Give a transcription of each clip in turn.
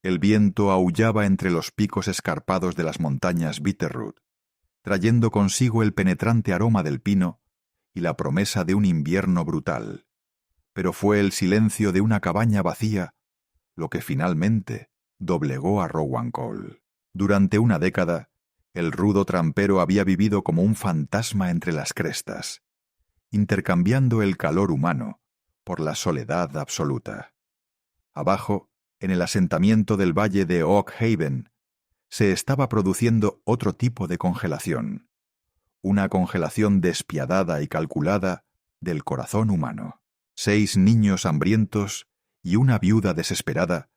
El viento aullaba entre los picos escarpados de las montañas Bitterroot, trayendo consigo el penetrante aroma del pino y la promesa de un invierno brutal. Pero fue el silencio de una cabaña vacía lo que finalmente doblegó a Rowan Cole. Durante una década, el rudo trampero había vivido como un fantasma entre las crestas, intercambiando el calor humano por la soledad absoluta. Abajo, en el asentamiento del valle de Oak Haven, se estaba produciendo otro tipo de congelación, una congelación despiadada y calculada del corazón humano. 6 niños hambrientos y una viuda desesperada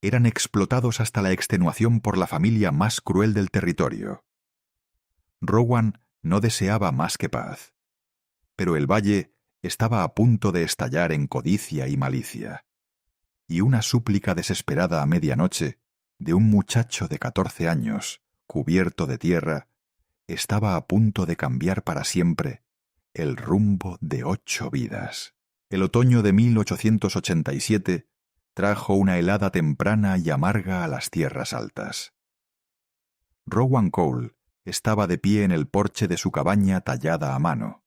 eran explotados hasta la extenuación por la familia más cruel del territorio. Rowan no deseaba más que paz, pero el valle estaba a punto de estallar en codicia y malicia, y una súplica desesperada a medianoche de un muchacho de 14 años, cubierto de tierra, estaba a punto de cambiar para siempre el rumbo de 8 vidas. El otoño de 1887 trajo una helada temprana y amarga a las tierras altas. Rowan Cole estaba de pie en el porche de su cabaña tallada a mano.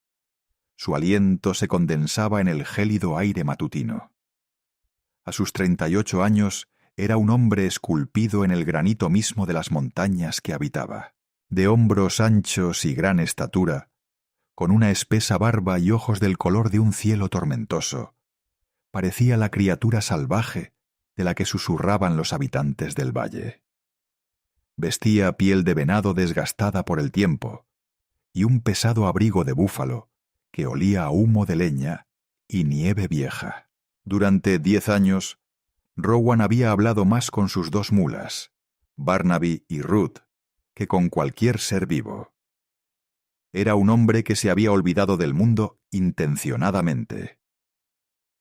Su aliento se condensaba en el gélido aire matutino. A sus 38 años era un hombre esculpido en el granito mismo de las montañas que habitaba. De hombros anchos y gran estatura, con una espesa barba y ojos del color de un cielo tormentoso, parecía la criatura salvaje de la que susurraban los habitantes del valle. Vestía piel de venado desgastada por el tiempo y un pesado abrigo de búfalo que olía a humo de leña y nieve vieja. Durante 10 años, Rowan había hablado más con sus 2 mulas, Barnaby y Ruth, que con cualquier ser vivo. Era un hombre que se había olvidado del mundo intencionadamente.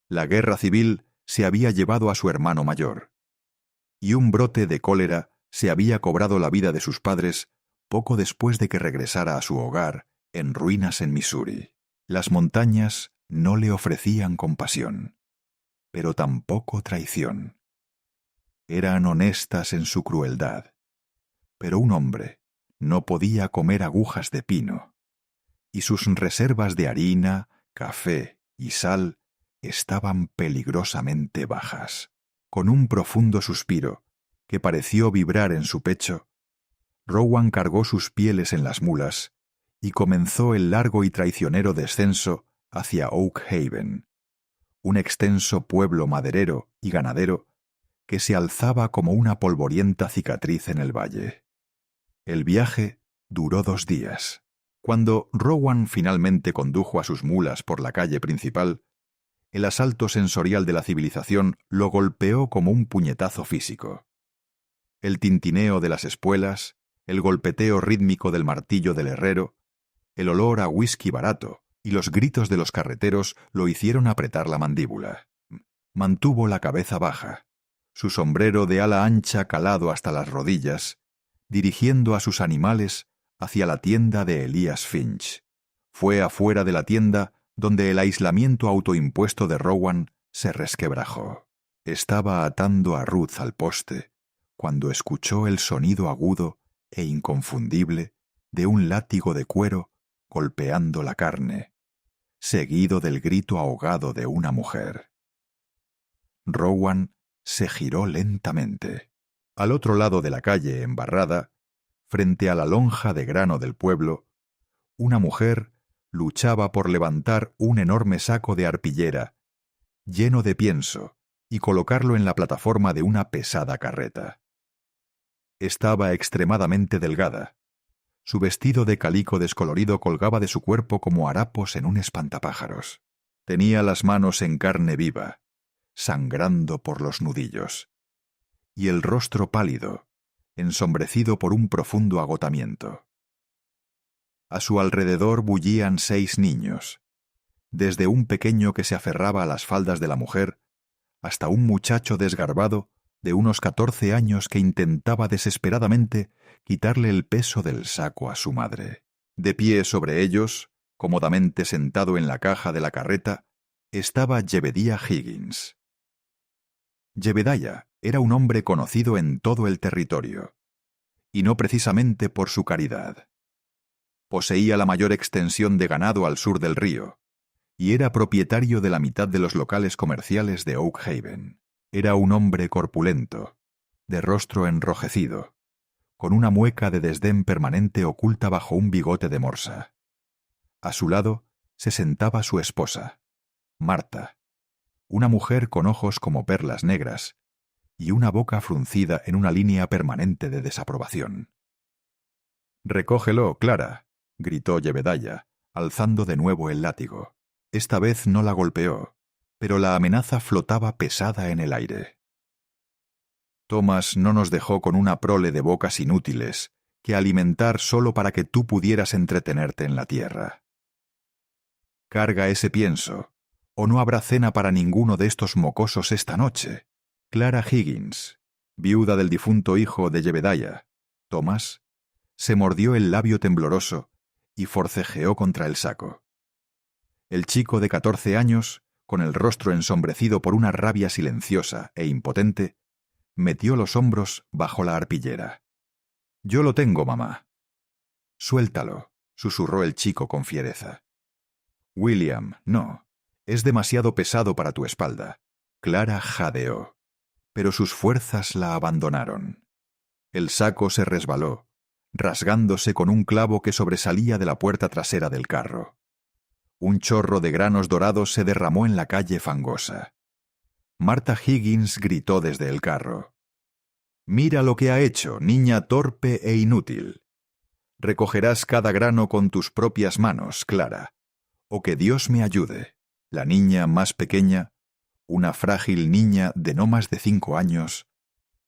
La guerra civil se había llevado a su hermano mayor, y un brote de cólera se había cobrado la vida de sus padres poco después de que regresara a su hogar en ruinas en Missouri. Las montañas no le ofrecían compasión, pero tampoco traición. Eran honestas en su crueldad, pero un hombre no podía comer agujas de pino, y sus reservas de harina, café y sal estaban peligrosamente bajas. Con un profundo suspiro, que pareció vibrar en su pecho, Rowan cargó sus pieles en las mulas y comenzó el largo y traicionero descenso hacia Oak Haven, un extenso pueblo maderero y ganadero que se alzaba como una polvorienta cicatriz en el valle. El viaje duró 2 días. Cuando Rowan finalmente condujo a sus mulas por la calle principal, el asalto sensorial de la civilización lo golpeó como un puñetazo físico. El tintineo de las espuelas, el golpeteo rítmico del martillo del herrero, el olor a whisky barato y los gritos de los carreteros lo hicieron apretar la mandíbula. Mantuvo la cabeza baja, su sombrero de ala ancha calado hasta las rodillas, dirigiendo a sus animales hacia la tienda de Elias Finch. Fue afuera de la tienda donde el aislamiento autoimpuesto de Rowan se resquebrajó. Estaba atando a Ruth al poste cuando escuchó el sonido agudo e inconfundible de un látigo de cuero golpeando la carne, seguido del grito ahogado de una mujer. Rowan se giró lentamente. Al otro lado de la calle embarrada, frente a la lonja de grano del pueblo, una mujer luchaba por levantar un enorme saco de arpillera, lleno de pienso, y colocarlo en la plataforma de una pesada carreta. Estaba extremadamente delgada. Su vestido de calico descolorido colgaba de su cuerpo como harapos en un espantapájaros. Tenía las manos en carne viva, sangrando por los nudillos, y el rostro pálido, ensombrecido por un profundo agotamiento. A su alrededor bullían 6 niños, desde un pequeño que se aferraba a las faldas de la mujer hasta un muchacho desgarbado de unos 14 años que intentaba desesperadamente quitarle el peso del saco a su madre. De pie sobre ellos, cómodamente sentado en la caja de la carreta, estaba Jebediah Higgins. Jebediah era un hombre conocido en todo el territorio, y no precisamente por su caridad. Poseía la mayor extensión de ganado al sur del río, y era propietario de la mitad de los locales comerciales de Oak Haven. Era un hombre corpulento, de rostro enrojecido, con una mueca de desdén permanente oculta bajo un bigote de morsa. A su lado se sentaba su esposa, Marta, una mujer con ojos como perlas negras y una boca fruncida en una línea permanente de desaprobación. «Recógelo, Clara», gritó Jebediah, alzando de nuevo el látigo. Esta vez no la golpeó, pero la amenaza flotaba pesada en el aire. «Thomas no nos dejó con una prole de bocas inútiles que alimentar solo para que tú pudieras entretenerte en la tierra. Carga ese pienso, o no habrá cena para ninguno de estos mocosos esta noche». Clara Higgins, viuda del difunto hijo de Jebediah, Thomas, se mordió el labio tembloroso y forcejeó contra el saco. El chico de 14 años, con el rostro ensombrecido por una rabia silenciosa e impotente, metió los hombros bajo la arpillera. «Yo lo tengo, mamá». «Suéltalo», susurró el chico con fiereza. «William, no. Es demasiado pesado para tu espalda». Clara jadeó, pero sus fuerzas la abandonaron. El saco se resbaló, rasgándose con un clavo que sobresalía de la puerta trasera del carro. Un chorro de granos dorados se derramó en la calle fangosa. Marta Higgins gritó desde el carro: «Mira lo que ha hecho, niña torpe e inútil. Recogerás cada grano con tus propias manos, Clara, o que Dios me ayude». La niña más pequeña, una frágil niña de no más de 5 años,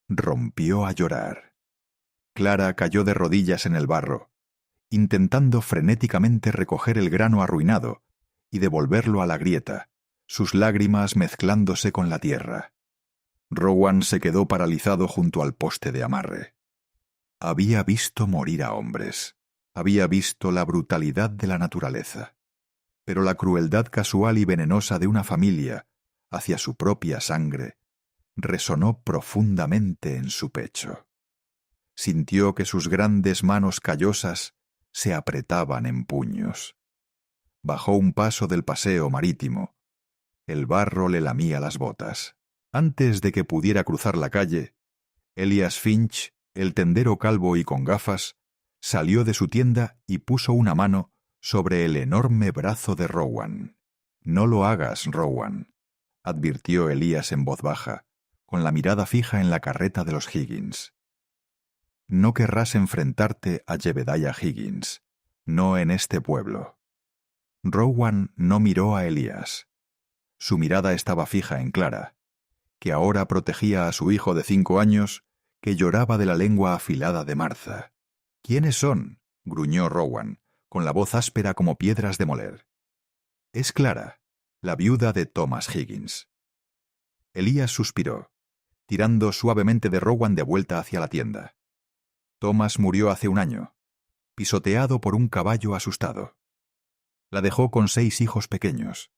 rompió a llorar. Clara cayó de rodillas en el barro, intentando frenéticamente recoger el grano arruinado y devolverlo a la grieta, sus lágrimas mezclándose con la tierra. Rowan se quedó paralizado junto al poste de amarre. Había visto morir a hombres, había visto la brutalidad de la naturaleza, pero la crueldad casual y venenosa de una familia hacia su propia sangre resonó profundamente en su pecho. Sintió que sus grandes manos callosas se apretaban en puños. Bajó un paso del paseo marítimo. El barro le lamía las botas. Antes de que pudiera cruzar la calle, Elias Finch, el tendero calvo y con gafas, salió de su tienda y puso una mano sobre el enorme brazo de Rowan. «No lo hagas, Rowan», advirtió Elías en voz baja, con la mirada fija en la carreta de los Higgins. «No querrás enfrentarte a Jebediah Higgins, no en este pueblo». Rowan no miró a Elías. Su mirada estaba fija en Clara, que ahora protegía a su hijo de 5 años, que lloraba de la lengua afilada de Martha. «¿Quiénes son?», gruñó Rowan, con la voz áspera como piedras de moler. «Es Clara, la viuda de Thomas Higgins». Elías suspiró, tirando suavemente de Rowan de vuelta hacia la tienda. «Thomas murió hace 1 año, pisoteado por un caballo asustado. La dejó con 6 hijos pequeños.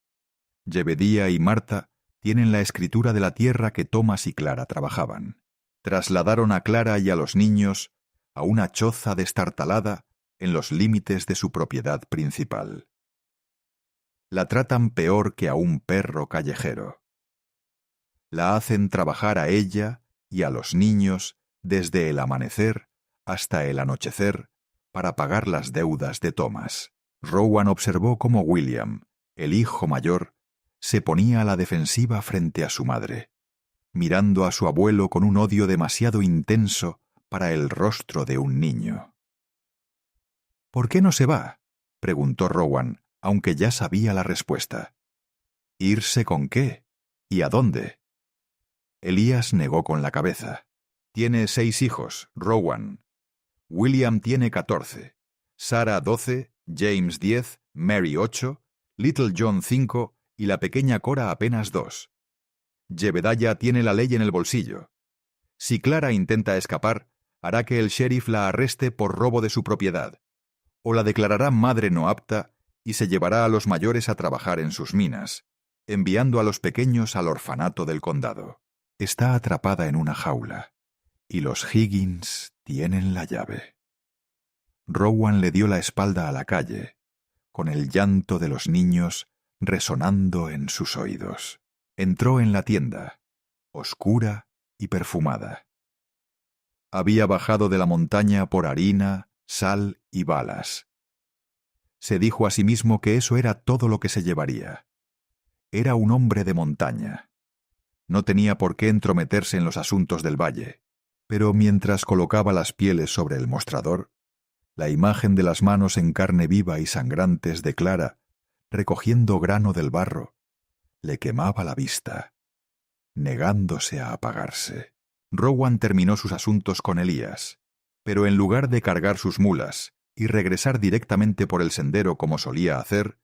Jebediah y Marta tienen la escritura de la tierra que Thomas y Clara trabajaban. Trasladaron a Clara y a los niños a una choza destartalada en los límites de su propiedad principal. La tratan peor que a un perro callejero. La hacen trabajar a ella y a los niños desde el amanecer hasta el anochecer para pagar las deudas de Thomas». Rowan observó cómo William, el hijo mayor, se ponía a la defensiva frente a su madre, mirando a su abuelo con un odio demasiado intenso para el rostro de un niño. «¿Por qué no se va?», preguntó Rowan, aunque ya sabía la respuesta. «¿Irse con qué? ¿Y a dónde?». Elías negó con la cabeza. «Tiene 6 hijos, Rowan. William tiene 14, Sarah 12, James 10, Mary 8, Little John 5 y la pequeña Cora apenas 2. Jebediah tiene la ley en el bolsillo. Si Clara intenta escapar, hará que el sheriff la arreste por robo de su propiedad, o la declarará madre no apta y se llevará a los mayores a trabajar en sus minas, enviando a los pequeños al orfanato del condado». está atrapada en una jaula, y los Higgins tienen la llave. Rowan le dio la espalda a la calle, con el llanto de los niños resonando en sus oídos. Entró en la tienda, oscura y perfumada. Había bajado de la montaña por harina, sal y balas. Se dijo a sí mismo que eso era todo lo que se llevaría. Era un hombre de montaña. No tenía por qué entrometerse en los asuntos del valle, pero mientras colocaba las pieles sobre el mostrador, la imagen de las manos en carne viva y sangrantes de Clara, recogiendo grano del barro, le quemaba la vista, negándose a apagarse. Rowan terminó sus asuntos con Elías, pero en lugar de cargar sus mulas y regresar directamente por el sendero como solía hacer,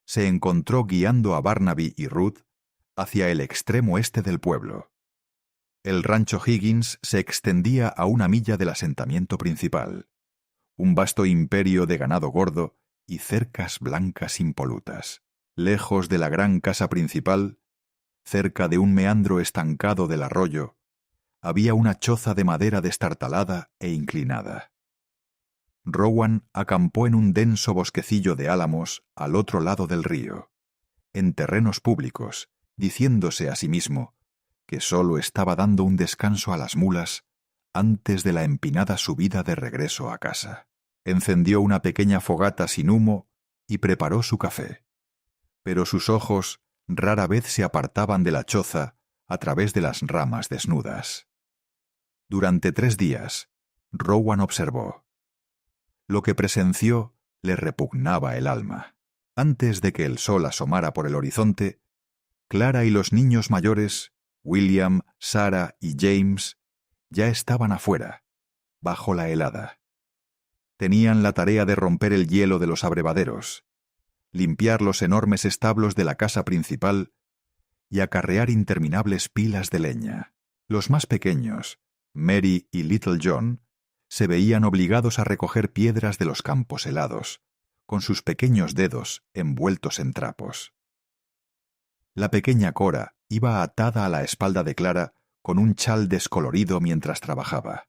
se encontró guiando a Barnaby y Ruth hacia el extremo este del pueblo. El rancho Higgins se extendía a 1 milla del asentamiento principal, un vasto imperio de ganado gordo y cercas blancas impolutas. Lejos de la gran casa principal, cerca de un meandro estancado del arroyo, había una choza de madera destartalada e inclinada. Rowan acampó en un denso bosquecillo de álamos al otro lado del río, en terrenos públicos, diciéndose a sí mismo que sólo estaba dando un descanso a las mulas antes de la empinada subida de regreso a casa. Encendió una pequeña fogata sin humo y preparó su café. Pero sus ojos rara vez se apartaban de la choza a través de las ramas desnudas. Durante 3 días, Rowan observó. Lo que presenció le repugnaba el alma. Antes de que el sol asomara por el horizonte, Clara y los niños mayores, William, Sarah y James, ya estaban afuera, bajo la helada. Tenían la tarea de romper el hielo de los abrevaderos, limpiar los enormes establos de la casa principal y acarrear interminables pilas de leña. Los más pequeños, Mary y Little John, se veían obligados a recoger piedras de los campos helados, con sus pequeños dedos envueltos en trapos. La pequeña Cora iba atada a la espalda de Clara con un chal descolorido mientras trabajaba.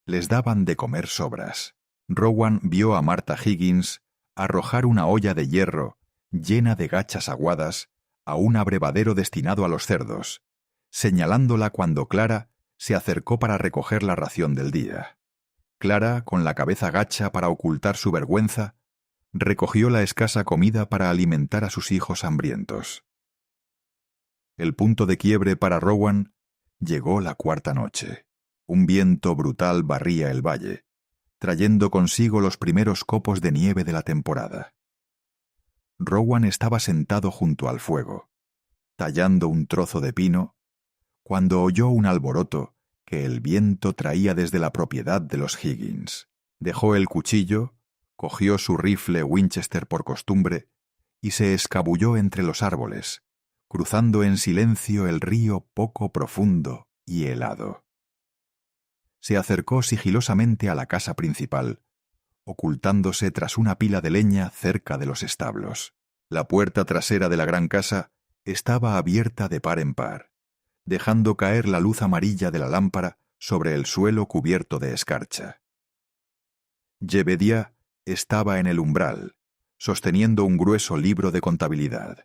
Les daban de comer sobras. Rowan vio a Martha Higgins arrojar una olla de hierro llena de gachas aguadas a un abrevadero destinado a los cerdos, señalándola cuando Clara se acercó para recoger la ración del día. Clara, con la cabeza gacha para ocultar su vergüenza, recogió la escasa comida para alimentar a sus hijos hambrientos. El punto de quiebre para Rowan llegó la 4ª noche. Un viento brutal barría el valle, trayendo consigo los primeros copos de nieve de la temporada. Rowan estaba sentado junto al fuego, tallando un trozo de pino, cuando oyó un alboroto que el viento traía desde la propiedad de los Higgins. Dejó el cuchillo, cogió su rifle Winchester por costumbre y se escabulló entre los árboles, cruzando en silencio el río poco profundo y helado. Se acercó sigilosamente a la casa principal, ocultándose tras una pila de leña cerca de los establos. La puerta trasera de la gran casa estaba abierta de par en par, dejando caer la luz amarilla de la lámpara sobre el suelo cubierto de escarcha. Jebediah estaba en el umbral, sosteniendo un grueso libro de contabilidad.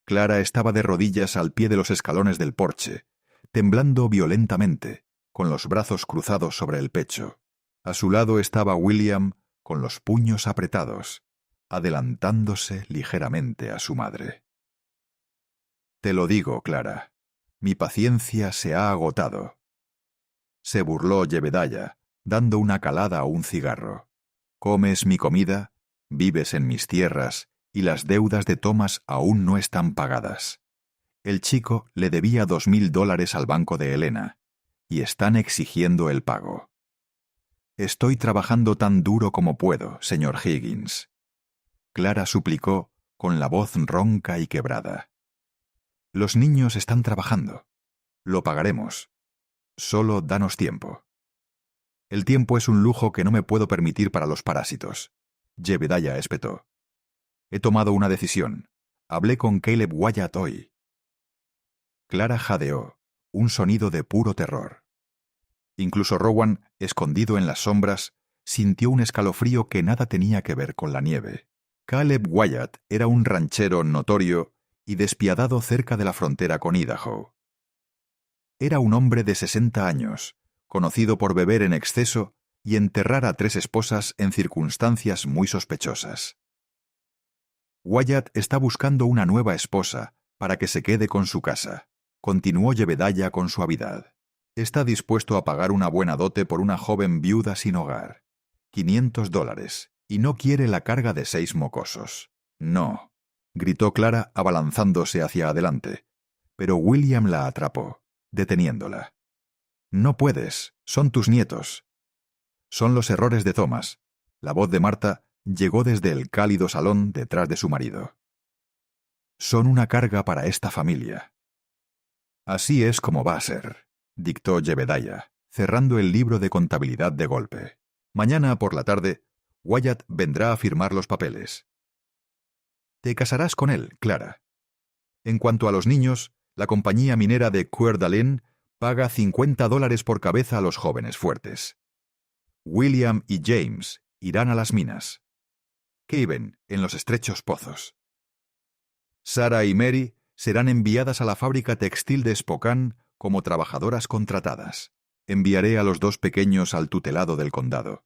Clara estaba de rodillas al pie de los escalones del porche, temblando violentamente, con los brazos cruzados sobre el pecho. A su lado estaba William, con los puños apretados, adelantándose ligeramente a su madre. «Te lo digo, Clara, mi paciencia se ha agotado», se burló Jebediah, dando una calada a un cigarro. «Comes mi comida, vives en mis tierras, y las deudas de Thomas aún no están pagadas. El chico le debía $2,000 al banco de Helena, y están exigiendo el pago. Estoy trabajando tan duro como puedo, señor Higgins». Clara suplicó con la voz ronca y quebrada. «Los niños están trabajando. Lo pagaremos. Solo danos tiempo». «El tiempo es un lujo que no me puedo permitir para los parásitos», Jebediah espetó. «He tomado una decisión. Hablé con Caleb Wyatt hoy». Clara jadeó, un sonido de puro terror. Incluso Rowan, escondido en las sombras, sintió un escalofrío que nada tenía que ver con la nieve. Caleb Wyatt era un ranchero notorio y despiadado cerca de la frontera con Idaho. Era un hombre de 60 años, conocido por beber en exceso y enterrar a 3 esposas en circunstancias muy sospechosas. Wyatt está buscando una nueva esposa para que se quede con su casa, continuó Jebediah con suavidad. Está dispuesto a pagar una buena dote por una joven viuda sin hogar, $500, y no quiere la carga de 6 mocosos. No, gritó Clara abalanzándose hacia adelante, pero William la atrapó, deteniéndola. No puedes, son tus nietos. Son los errores de Thomas. La voz de Marta llegó desde el cálido salón detrás de su marido. Son una carga para esta familia. Así es como va a ser, dictó Jebediah, cerrando el libro de contabilidad de golpe. Mañana por la tarde, Wyatt vendrá a firmar los papeles. Te casarás con él, Clara. En cuanto a los niños, la compañía minera de Coeur d'Alene paga $50 por cabeza a los jóvenes fuertes. William y James irán a las minas. Kevin en los estrechos pozos. Sarah y Mary serán enviadas a la fábrica textil de Spokane como trabajadoras contratadas. Enviaré a los 2 pequeños al tutelado del condado.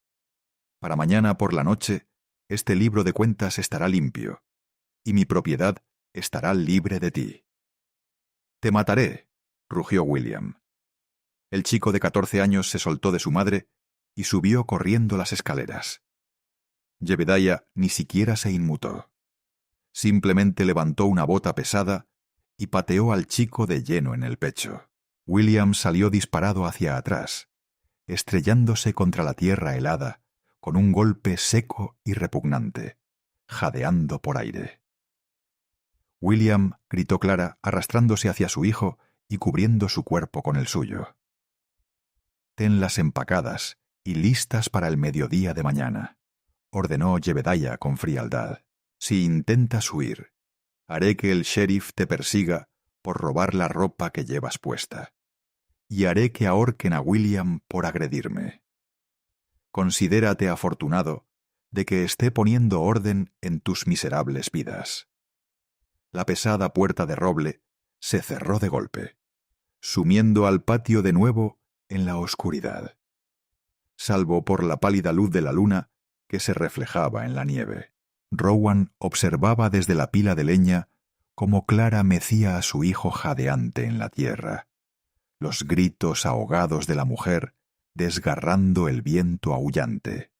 Para mañana por la noche, este libro de cuentas estará limpio, y mi propiedad estará libre de ti. Te mataré, rugió William. El chico de 14 años se soltó de su madre y subió corriendo las escaleras. Jebediah ni siquiera se inmutó. Simplemente levantó una bota pesada y pateó al chico de lleno en el pecho. William salió disparado hacia atrás, estrellándose contra la tierra helada con un golpe seco y repugnante, jadeando por aire. William, gritó Clara, arrastrándose hacia su hijo y cubriendo su cuerpo con el suyo. Tenlas empacadas y listas para el mediodía de mañana, ordenó Jebediah con frialdad. Si intentas huir, haré que el sheriff te persiga por robar la ropa que llevas puesta, y haré que ahorquen a William por agredirme. Considérate afortunado de que esté poniendo orden en tus miserables vidas. La pesada puerta de roble se cerró de golpe, sumiendo al patio de nuevo en la oscuridad, salvo por la pálida luz de la luna que se reflejaba en la nieve. Rowan observaba desde la pila de leña cómo Clara mecía a su hijo jadeante en la tierra, los gritos ahogados de la mujer desgarrando el viento aullante.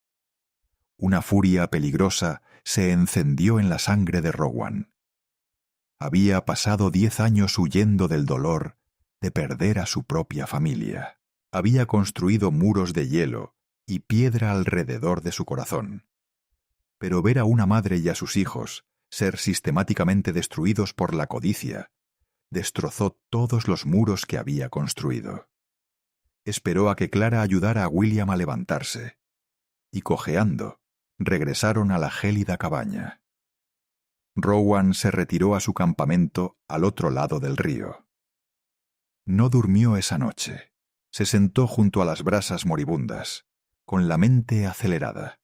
Una furia peligrosa se encendió en la sangre de Rowan. Había pasado 10 años huyendo del dolor de perder a su propia familia. Había construido muros de hielo y piedra alrededor de su corazón. Pero ver a una madre y a sus hijos ser sistemáticamente destruidos por la codicia destrozó todos los muros que había construido. Esperó a que Clara ayudara a William a levantarse, y cojeando, regresaron a la gélida cabaña. Rowan se retiró a su campamento al otro lado del río. No durmió esa noche. Se sentó junto a las brasas moribundas, con la mente acelerada.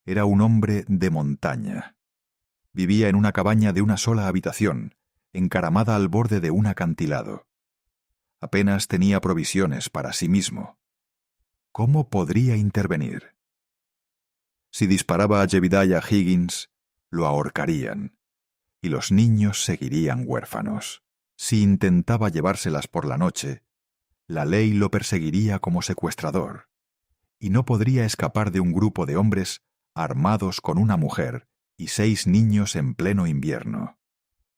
Era un hombre de montaña. Vivía en una cabaña de una sola habitación, encaramada al borde de un acantilado. Apenas tenía provisiones para sí mismo. ¿Cómo podría intervenir? Si disparaba a Jebediah Higgins, lo ahorcarían, y los niños seguirían huérfanos. Si intentaba llevárselas por la noche, la ley lo perseguiría como secuestrador, y no podría escapar de un grupo de hombres armados con una mujer y 6 niños en pleno invierno.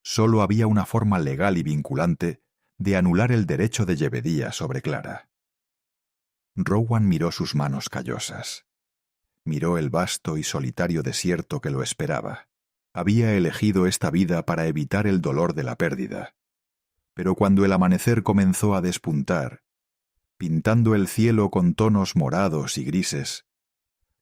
Solo había una forma legal y vinculante de anular el derecho de Jebediah sobre Clara. Rowan miró sus manos callosas. Miró el vasto y solitario desierto que lo esperaba. Había elegido esta vida para evitar el dolor de la pérdida. Pero cuando el amanecer comenzó a despuntar, pintando el cielo con tonos morados y grises,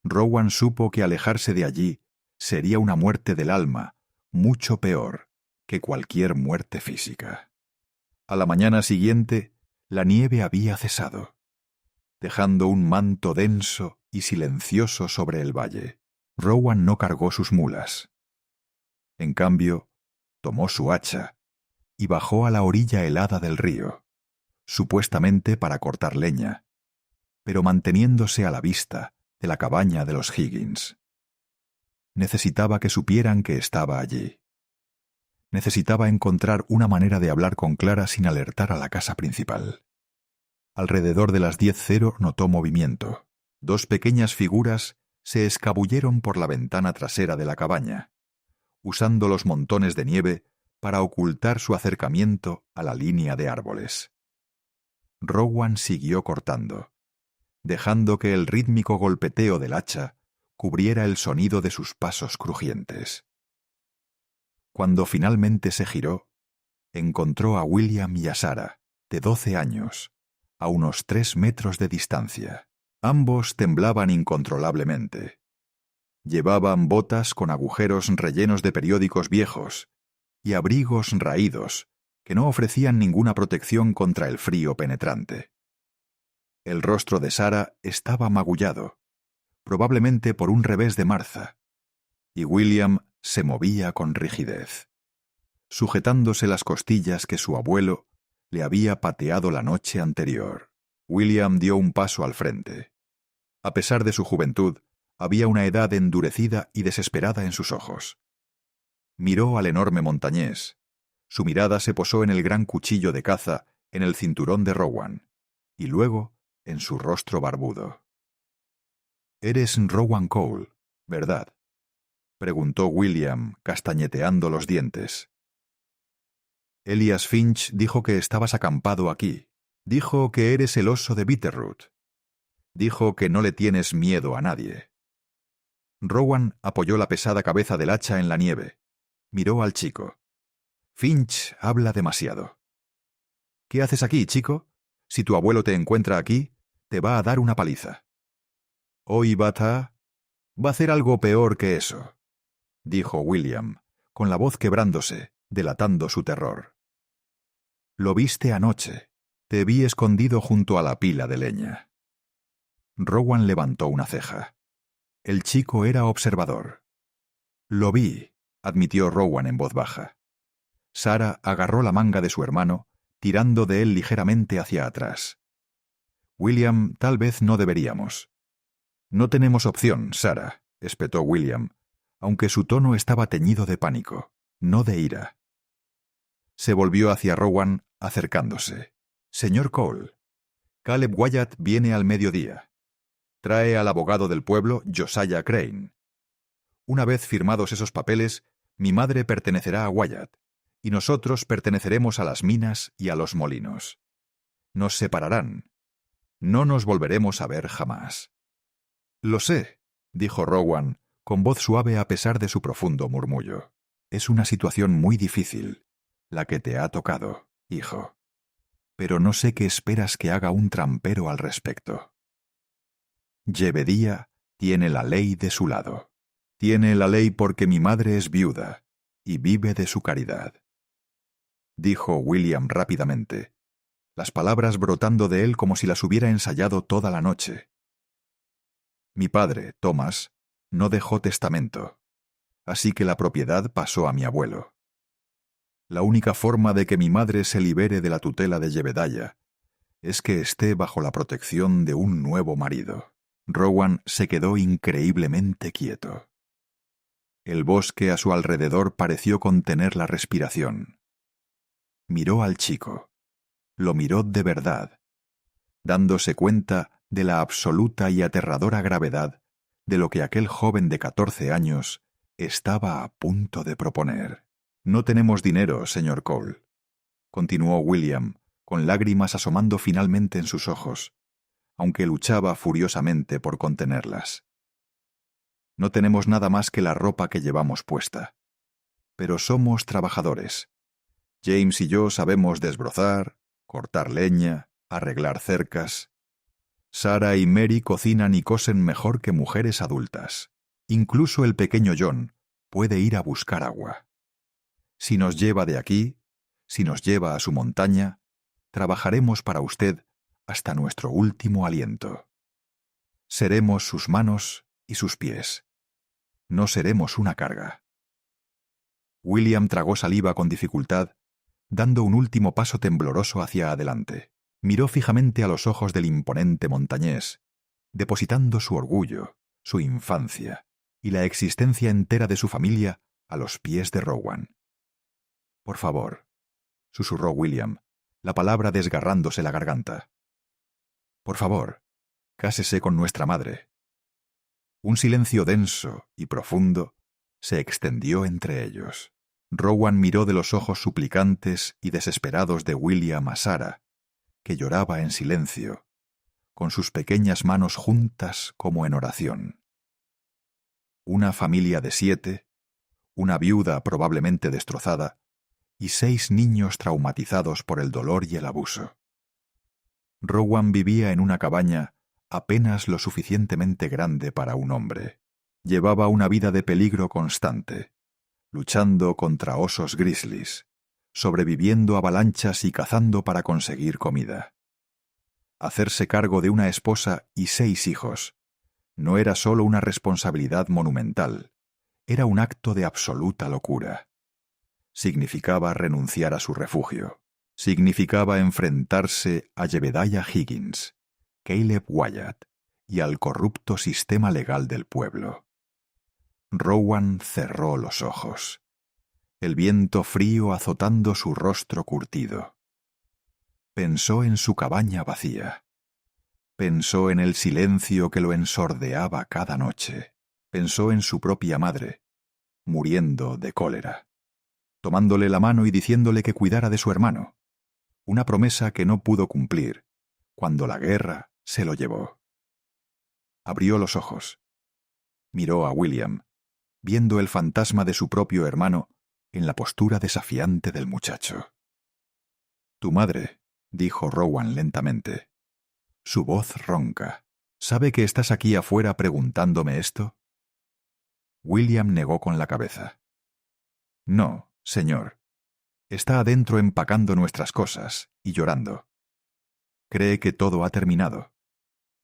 Rowan supo que alejarse de allí sería una muerte del alma mucho peor que cualquier muerte física. A la mañana siguiente, la nieve había cesado, dejando un manto denso y silencioso sobre el valle. Rowan no cargó sus mulas. En cambio, tomó su hacha y bajó a la orilla helada del río, supuestamente para cortar leña, pero manteniéndose a la vista de la cabaña de los Higgins. Necesitaba que supieran que estaba allí. Necesitaba encontrar una manera de hablar con Clara sin alertar a la casa principal. Alrededor de las 10:00 notó movimiento. 2 pequeñas figuras se escabulleron por la ventana trasera de la cabaña, usando los montones de nieve para ocultar su acercamiento a la línea de árboles. Rowan siguió cortando, dejando que el rítmico golpeteo del hacha cubriera el sonido de sus pasos crujientes. Cuando finalmente se giró, encontró a William y a Sarah, de 12 años, a unos 3 metros de distancia. Ambos temblaban incontrolablemente. Llevaban botas con agujeros rellenos de periódicos viejos y abrigos raídos que no ofrecían ninguna protección contra el frío penetrante. El rostro de Sarah estaba magullado, probablemente por un revés de Martha, y William se movía con rigidez, sujetándose las costillas que su abuelo le había pateado la noche anterior. William dio un paso al frente. A pesar de su juventud, había una edad endurecida y desesperada en sus ojos. Miró al enorme montañés. Su mirada se posó en el gran cuchillo de caza en el cinturón de Rowan, y luego en su rostro barbudo. «Eres Rowan Cole, ¿verdad?», preguntó William, castañeteando los dientes. «Elias Finch dijo que estabas acampado aquí. Dijo que eres el oso de Bitterroot. Dijo que no le tienes miedo a nadie». Rowan apoyó la pesada cabeza del hacha en la nieve. Miró al chico. «Finch habla demasiado». «¿Qué haces aquí, chico? Si tu abuelo te encuentra aquí, te va a dar una paliza». «Hoy va a hacer algo peor que eso», dijo William, con la voz quebrándose, delatando su terror. «Lo viste anoche. Te vi escondido junto a la pila de leña». Rowan levantó una ceja. El chico era observador. «Lo vi», admitió Rowan en voz baja. Sarah agarró la manga de su hermano, tirando de él ligeramente hacia atrás. «William, tal vez no deberíamos». «No tenemos opción, Sarah», espetó William, aunque su tono estaba teñido de pánico, no de ira. Se volvió hacia Rowan, acercándose. «Señor Cole, Caleb Wyatt viene al mediodía. Trae al abogado del pueblo, Josiah Crane. Una vez firmados esos papeles, mi madre pertenecerá a Wyatt, y nosotros perteneceremos a las minas y a los molinos. Nos separarán. No nos volveremos a ver jamás». «Lo sé», dijo Rowan, con voz suave a pesar de su profundo murmullo. «Es una situación muy difícil, la que te ha tocado, hijo. Pero no sé qué esperas que haga un trampero al respecto. Jebedía tiene la ley de su lado. Tiene la ley porque mi madre es viuda y vive de su caridad», dijo William rápidamente, las palabras brotando de él como si las hubiera ensayado toda la noche. «Mi padre, Thomas, no dejó testamento, así que la propiedad pasó a mi abuelo. La única forma de que mi madre se libere de la tutela de Jebediah es que esté bajo la protección de un nuevo marido». Rowan se quedó increíblemente quieto. El bosque a su alrededor pareció contener la respiración. Miró al chico. Lo miró de verdad, dándose cuenta de la absoluta y aterradora gravedad de lo que aquel joven de 14 años estaba a punto de proponer. «No tenemos dinero, señor Cole», continuó William, con lágrimas asomando finalmente en sus ojos, aunque luchaba furiosamente por contenerlas. «No tenemos nada más que la ropa que llevamos puesta. Pero somos trabajadores. James y yo sabemos desbrozar, cortar leña, arreglar cercas. Sarah y Mary cocinan y cosen mejor que mujeres adultas. Incluso el pequeño John puede ir a buscar agua. Si nos lleva de aquí, Si nos lleva a su montaña, trabajaremos para usted hasta nuestro último aliento. Seremos sus manos y sus pies. No seremos una carga. William tragó saliva con dificultad, dando un último paso tembloroso hacia adelante. Miró fijamente a los ojos del imponente montañés, depositando su orgullo, su infancia y la existencia entera de su familia a los pies de Rowan. «Por favor», susurró William, la palabra desgarrándose la garganta. «Por favor, cásese con nuestra madre». Un silencio denso y profundo se extendió entre ellos. Rowan miró de los ojos suplicantes y desesperados de William a Sarah, que lloraba en silencio, con sus pequeñas manos juntas como en oración. Una familia de 7, una viuda probablemente destrozada, y 6 niños traumatizados por el dolor y el abuso. Rowan vivía en una cabaña apenas lo suficientemente grande para un hombre. Llevaba una vida de peligro constante, luchando contra osos grizzlies, sobreviviendo a avalanchas y cazando para conseguir comida. Hacerse cargo de una esposa y 6 hijos no era solo una responsabilidad monumental, era un acto de absoluta locura. Significaba renunciar a su refugio. Significaba enfrentarse a Jebediah Higgins, Caleb Wyatt y al corrupto sistema legal del pueblo. Rowan cerró los ojos, el viento frío azotando su rostro curtido. Pensó en su cabaña vacía. Pensó en el silencio que lo ensordeaba cada noche. Pensó en su propia madre, muriendo de cólera, tomándole la mano y diciéndole que cuidara de su hermano. Una promesa que no pudo cumplir, cuando la guerra se lo llevó. Abrió los ojos. Miró a William, viendo el fantasma de su propio hermano en la postura desafiante del muchacho. «Tu madre», dijo Rowan lentamente. Su voz ronca. «¿Sabe que estás aquí afuera preguntándome esto?» William negó con la cabeza. «No, señor. Está adentro empacando nuestras cosas y llorando. Cree que todo ha terminado.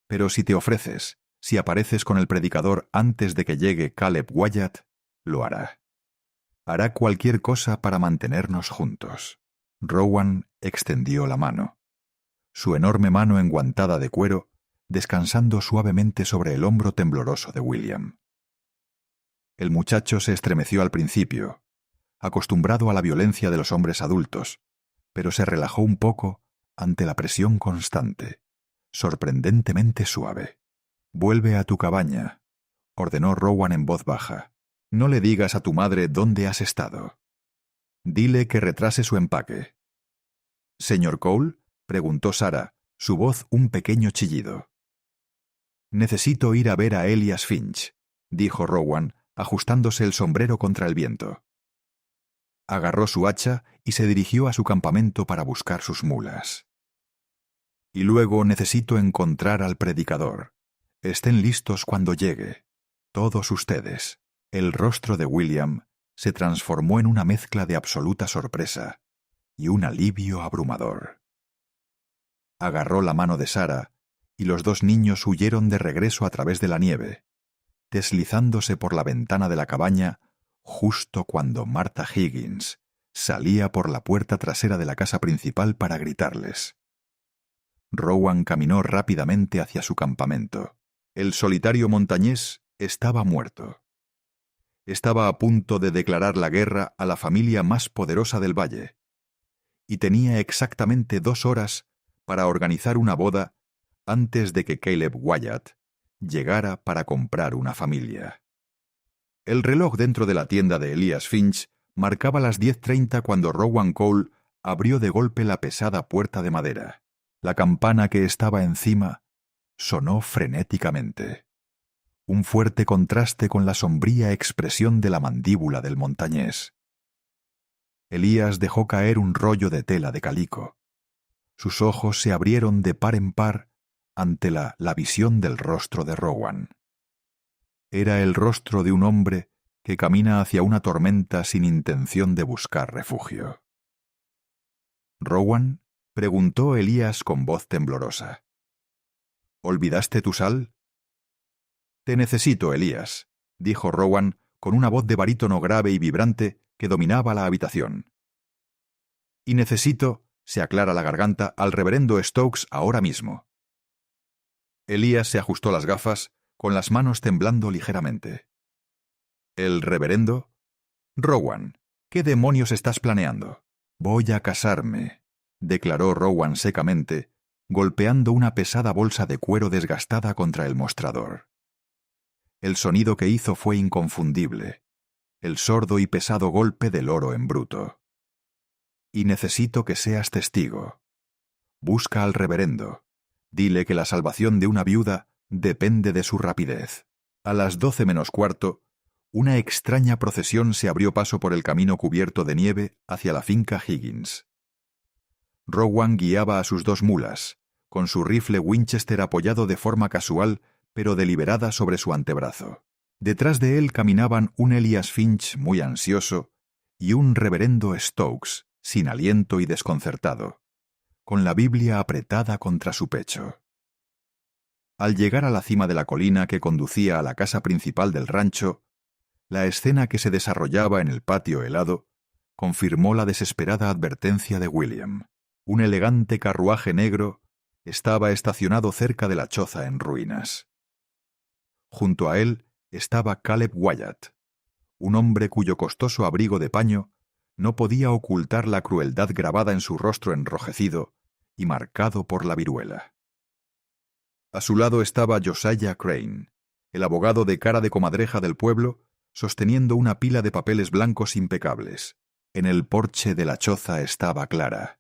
Pero si te ofreces, si apareces con el predicador antes de que llegue Caleb Wyatt, lo hará. Hará cualquier cosa para mantenernos juntos». Rowan extendió la mano. Su enorme mano enguantada de cuero, descansando suavemente sobre el hombro tembloroso de William. El muchacho se estremeció al principio, acostumbrado a la violencia de los hombres adultos, pero se relajó un poco ante la presión constante, sorprendentemente suave. «Vuelve a tu cabaña», ordenó Rowan en voz baja. «No le digas a tu madre dónde has estado. Dile que retrase su empaque». «¿Señor Cole?», preguntó Sarah, su voz un pequeño chillido. «Necesito ir a ver a Elias Finch», dijo Rowan, ajustándose el sombrero contra el viento. Agarró su hacha y se dirigió a su campamento para buscar sus mulas. «Y luego necesito encontrar al predicador. Estén listos cuando llegue. Todos ustedes». El rostro de William se transformó en una mezcla de absoluta sorpresa y un alivio abrumador. Agarró la mano de Sarah y los 2 niños huyeron de regreso a través de la nieve, deslizándose por la ventana de la cabaña justo cuando Martha Higgins salía por la puerta trasera de la casa principal para gritarles. Rowan caminó rápidamente hacia su campamento. El solitario montañés estaba muerto. Estaba a punto de declarar la guerra a la familia más poderosa del valle, y tenía exactamente 2 horas para organizar una boda antes de que Caleb Wyatt llegara para comprar una familia. El reloj dentro de la tienda de Elias Finch marcaba las 10:30 cuando Rowan Cole abrió de golpe la pesada puerta de madera. La campana que estaba encima sonó frenéticamente. Un fuerte contraste con la sombría expresión de la mandíbula del montañés. Elías dejó caer un rollo de tela de calico. Sus ojos se abrieron de par en par ante la visión del rostro de Rowan. Era el rostro de un hombre que camina hacia una tormenta sin intención de buscar refugio. ¿Rowan? Preguntó Elías con voz temblorosa. ¿Olvidaste tu sal? Te necesito, Elías, dijo Rowan con una voz de barítono grave y vibrante que dominaba la habitación. Y necesito, se aclara la garganta, al reverendo Stokes ahora mismo. Elías se ajustó las gafas, con las manos temblando ligeramente. ¿El reverendo? Rowan, ¿qué demonios estás planeando? Voy a casarme, declaró Rowan secamente, golpeando una pesada bolsa de cuero desgastada contra el mostrador. El sonido que hizo fue inconfundible, el sordo y pesado golpe del oro en bruto. Y necesito que seas testigo. Busca al reverendo. Dile que la salvación de una viuda depende de su rapidez. A las 12 menos cuarto, una extraña procesión se abrió paso por el camino cubierto de nieve hacia la finca Higgins. Rowan guiaba a sus 2 mulas, con su rifle Winchester apoyado de forma casual pero deliberada sobre su antebrazo. Detrás de él caminaban un Elias Finch muy ansioso y un reverendo Stokes, sin aliento y desconcertado, con la Biblia apretada contra su pecho. Al llegar a la cima de la colina que conducía a la casa principal del rancho, la escena que se desarrollaba en el patio helado confirmó la desesperada advertencia de William. Un elegante carruaje negro estaba estacionado cerca de la choza en ruinas. Junto a él estaba Caleb Wyatt, un hombre cuyo costoso abrigo de paño no podía ocultar la crueldad grabada en su rostro enrojecido y marcado por la viruela. A su lado estaba Josiah Crane, el abogado de cara de comadreja del pueblo, sosteniendo una pila de papeles blancos impecables. En el porche de la choza estaba Clara,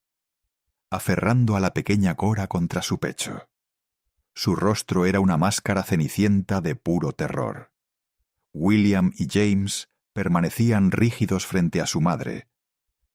aferrando a la pequeña Cora contra su pecho. Su rostro era una máscara cenicienta de puro terror. William y James permanecían rígidos frente a su madre,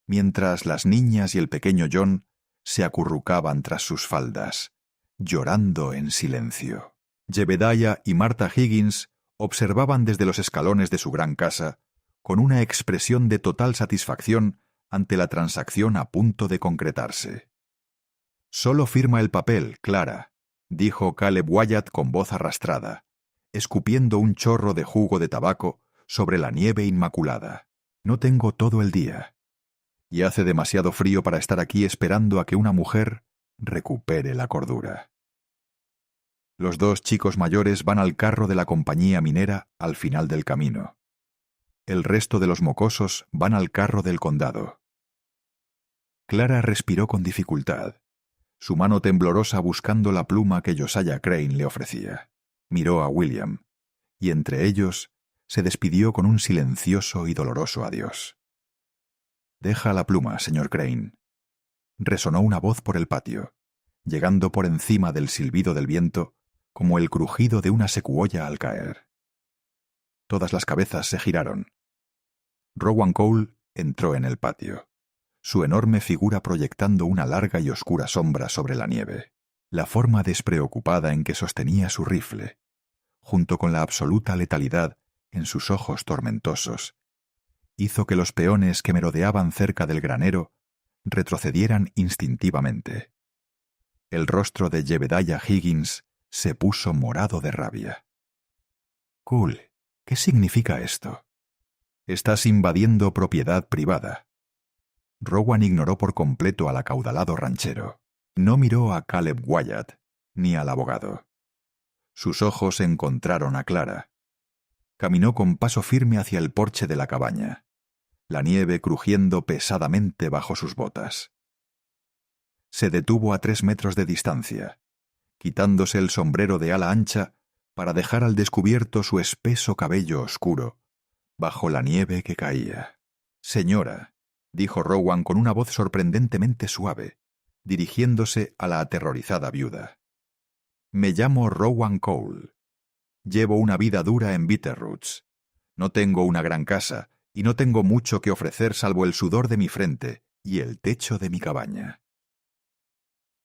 mientras las niñas y el pequeño John se acurrucaban tras sus faldas, llorando en silencio. Jebediah y Martha Higgins observaban desde los escalones de su gran casa, con una expresión de total satisfacción ante la transacción a punto de concretarse. «Solo firma el papel, Clara», dijo Caleb Wyatt con voz arrastrada, escupiendo un chorro de jugo de tabaco sobre la nieve inmaculada. «No tengo todo el día. Y hace demasiado frío para estar aquí esperando a que una mujer recupere la cordura». Los 2 chicos mayores van al carro de la compañía minera al final del camino. El resto de los mocosos van al carro del condado. Clara respiró con dificultad, su mano temblorosa buscando la pluma que Josiah Crane le ofrecía. Miró a William, y entre ellos se despidió con un silencioso y doloroso adiós. «Deja la pluma, señor Crane», resonó una voz por el patio, llegando por encima del silbido del viento como el crujido de una secuoya al caer. Todas las cabezas se giraron. Rowan Cole entró en el patio, su enorme figura proyectando una larga y oscura sombra sobre la nieve. La forma despreocupada en que sostenía su rifle, junto con la absoluta letalidad en sus ojos tormentosos, hizo que los peones que merodeaban cerca del granero retrocedieran instintivamente. El rostro de Jebediah Higgins se puso morado de rabia. «Cole, ¿qué significa esto? Estás invadiendo propiedad privada». Rowan ignoró por completo al acaudalado ranchero. No miró a Caleb Wyatt ni al abogado. Sus ojos encontraron a Clara. Caminó con paso firme hacia el porche de la cabaña, la nieve crujiendo pesadamente bajo sus botas. Se detuvo a 3 metros de distancia, quitándose el sombrero de ala ancha para dejar al descubierto su espeso cabello oscuro, bajo la nieve que caía. «Señora», dijo Rowan con una voz sorprendentemente suave, dirigiéndose a la aterrorizada viuda. «Me llamo Rowan Cole. Llevo una vida dura en Bitterroots. No tengo una gran casa y no tengo mucho que ofrecer salvo el sudor de mi frente y el techo de mi cabaña».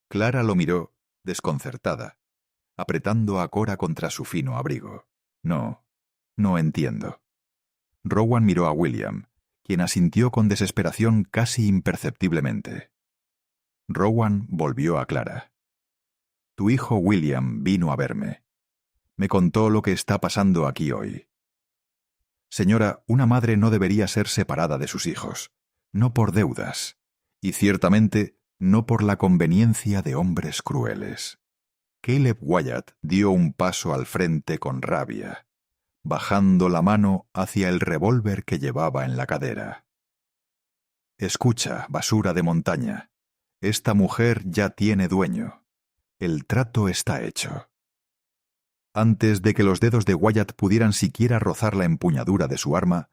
Clara lo miró, desconcertada, apretando a Cora contra su fino abrigo. «No entiendo». Rowan miró a William, quien asintió con desesperación casi imperceptiblemente. Rowan volvió a Clara. Tu hijo William vino a verme. Me contó lo que está pasando aquí hoy. Señora, una madre no debería ser separada de sus hijos, no por deudas, y ciertamente no por la conveniencia de hombres crueles. Caleb Wyatt dio un paso al frente con rabia, bajando la mano hacia el revólver que llevaba en la cadera. Escucha, basura de montaña. Esta mujer ya tiene dueño. El trato está hecho. Antes de que los dedos de Wyatt pudieran siquiera rozar la empuñadura de su arma,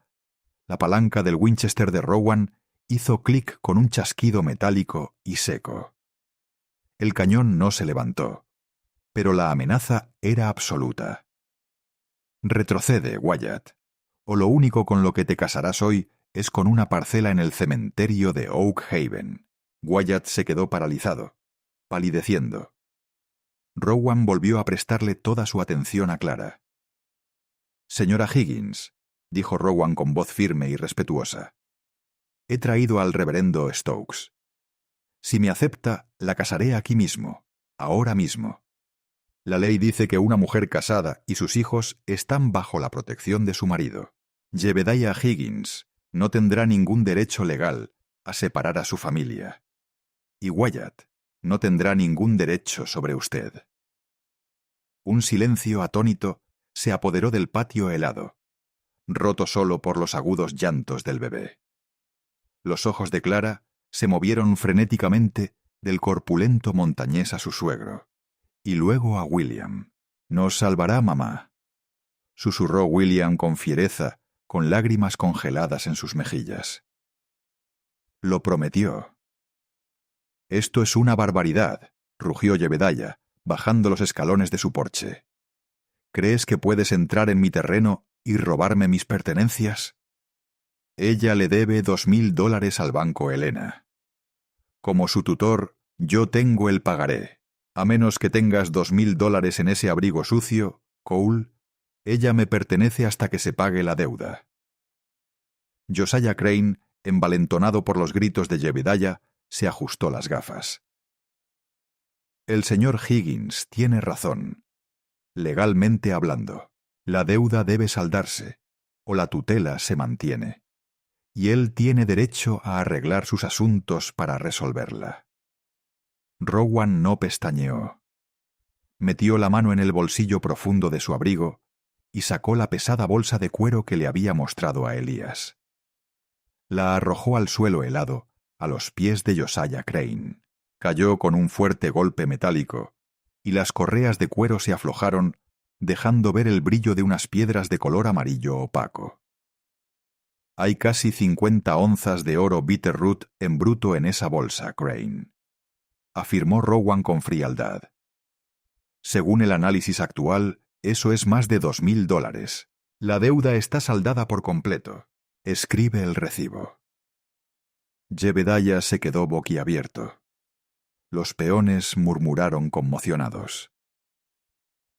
la palanca del Winchester de Rowan hizo clic con un chasquido metálico y seco. El cañón no se levantó, pero la amenaza era absoluta. Retrocede, Wyatt, o lo único con lo que te casarás hoy es con una parcela en el cementerio de Oak Haven. Wyatt se quedó paralizado, palideciendo. Rowan volvió a prestarle toda su atención a Clara. «Señora Higgins», dijo Rowan con voz firme y respetuosa, «he traído al reverendo Stokes. Si me acepta, la casaré aquí mismo, ahora mismo. La ley dice que una mujer casada y sus hijos están bajo la protección de su marido. Jebediah Higgins no tendrá ningún derecho legal a separar a su familia. Y Wyatt no tendrá ningún derecho sobre usted». Un silencio atónito se apoderó del patio helado, roto solo por los agudos llantos del bebé. Los ojos de Clara se movieron frenéticamente del corpulento montañés a su suegro, y luego a William. «Nos salvará mamá», susurró William con fiereza, con lágrimas congeladas en sus mejillas. «Lo prometió». «Esto es una barbaridad», rugió Jebediah, bajando los escalones de su porche. «¿Crees que puedes entrar en mi terreno y robarme mis pertenencias?» Ella le debe $2,000 al banco Helena. Como su tutor, yo tengo el pagaré. A menos que tengas $2,000 en ese abrigo sucio, Cole, ella me pertenece hasta que se pague la deuda. Josiah Crane, envalentonado por los gritos de Jebediah, se ajustó las gafas. El señor Higgins tiene razón. Legalmente hablando, la deuda debe saldarse, o la tutela se mantiene, y él tiene derecho a arreglar sus asuntos para resolverla. Rowan no pestañeó. Metió la mano en el bolsillo profundo de su abrigo y sacó la pesada bolsa de cuero que le había mostrado a Elías. La arrojó al suelo helado, a los pies de Josiah Crane. Cayó con un fuerte golpe metálico, y las correas de cuero se aflojaron, dejando ver el brillo de unas piedras de color amarillo opaco. «Hay casi 50 onzas de oro Bitterroot en bruto en esa bolsa, Crane», afirmó Rowan con frialdad. «Según el análisis actual, eso es más de $2,000. La deuda está saldada por completo. Escribe el recibo». Jebediah se quedó boquiabierto. Los peones murmuraron conmocionados.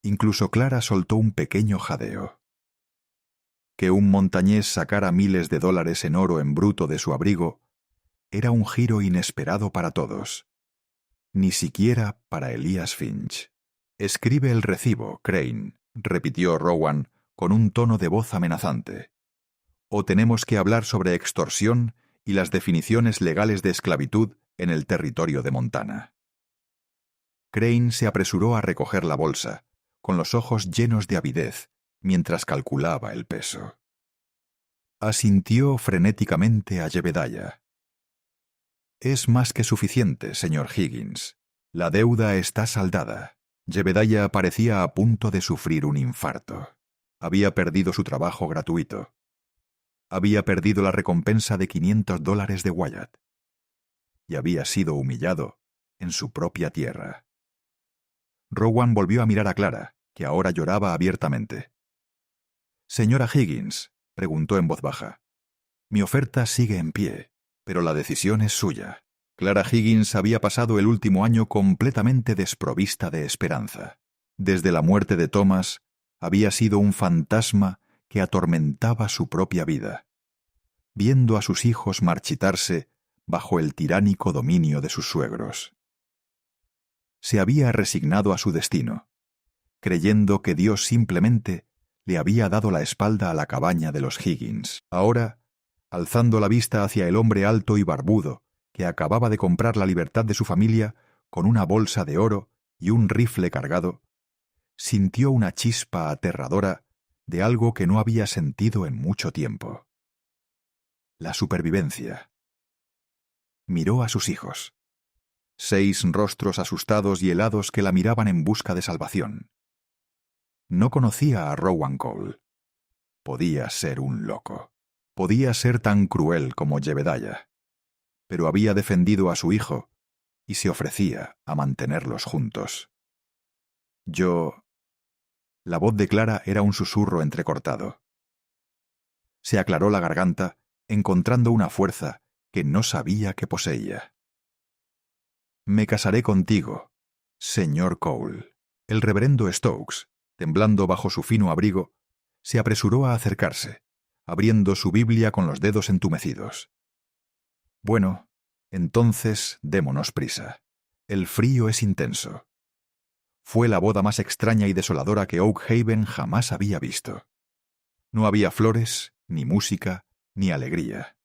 Incluso Clara soltó un pequeño jadeo. Que un montañés sacara miles de dólares en oro en bruto de su abrigo era un giro inesperado para todos, ni siquiera para Elías Finch. «Escribe el recibo, Crane», repitió Rowan con un tono de voz amenazante. «O tenemos que hablar sobre extorsión y las definiciones legales de esclavitud en el territorio de Montana». Crane se apresuró a recoger la bolsa, con los ojos llenos de avidez, mientras calculaba el peso. Asintió frenéticamente a Jebediah. «Es más que suficiente, señor Higgins. La deuda está saldada». Jebediah parecía a punto de sufrir un infarto. Había perdido su trabajo gratuito. Había perdido la recompensa de $500 de Wyatt. Y había sido humillado en su propia tierra. Rowan volvió a mirar a Clara, que ahora lloraba abiertamente. «Señora Higgins», preguntó en voz baja, «mi oferta sigue en pie, pero la decisión es suya». Clara Higgins había pasado el último año completamente desprovista de esperanza. Desde la muerte de Thomas, había sido un fantasma que atormentaba su propia vida. Viendo a sus hijos marchitarse, bajo el tiránico dominio de sus suegros. Se había resignado a su destino, creyendo que Dios simplemente le había dado la espalda a la cabaña de los Higgins. Ahora, alzando la vista hacia el hombre alto y barbudo que acababa de comprar la libertad de su familia con una bolsa de oro y un rifle cargado, sintió una chispa aterradora de algo que no había sentido en mucho tiempo. La supervivencia. Miró a sus hijos. 6 rostros asustados y helados que la miraban en busca de salvación. No conocía a Rowan Cole. Podía ser un loco. Podía ser tan cruel como Jebediah. Pero había defendido a su hijo y se ofrecía a mantenerlos juntos. La voz de Clara era un susurro entrecortado. Se aclaró la garganta, encontrando una fuerza que no sabía que poseía. Me casaré contigo, señor Cole. El reverendo Stokes, temblando bajo su fino abrigo, se apresuró a acercarse, abriendo su Biblia con los dedos entumecidos. Bueno, entonces démonos prisa. El frío es intenso. Fue la boda más extraña y desoladora que Oak Haven jamás había visto. No había flores, ni música, ni alegría.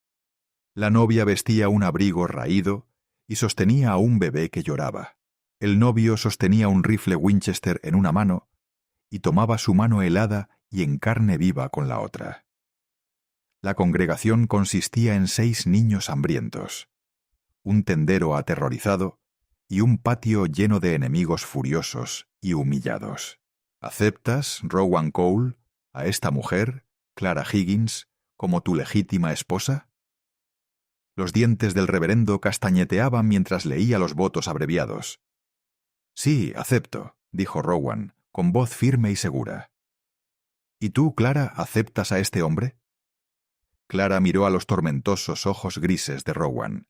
La novia vestía un abrigo raído y sostenía a un bebé que lloraba. El novio sostenía un rifle Winchester en una mano y tomaba su mano helada y en carne viva con la otra. La congregación consistía en 6 niños hambrientos, un tendero aterrorizado y un patio lleno de enemigos furiosos y humillados. ¿Aceptas, Rowan Cole, a esta mujer, Clara Higgins, como tu legítima esposa? Los dientes del reverendo castañeteaban mientras leía los votos abreviados. Sí, acepto, dijo Rowan, con voz firme y segura. ¿Y tú, Clara, aceptas a este hombre? Clara miró a los tormentosos ojos grises de Rowan.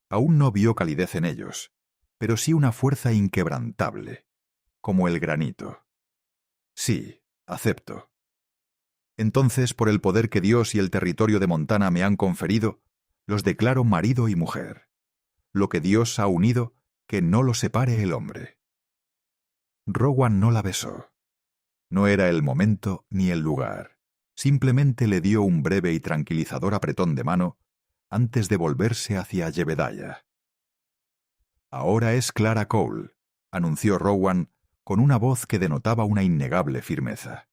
Aún no vio calidez en ellos, pero sí una fuerza inquebrantable, como el granito. Sí, acepto. Entonces, por el poder que Dios y el territorio de Montana me han conferido, los declaro marido y mujer. Lo que Dios ha unido, que no lo separe el hombre. Rowan no la besó. No era el momento ni el lugar. Simplemente le dio un breve y tranquilizador apretón de mano antes de volverse hacia Jebediah. Ahora es Clara Cole, anunció Rowan con una voz que denotaba una innegable firmeza.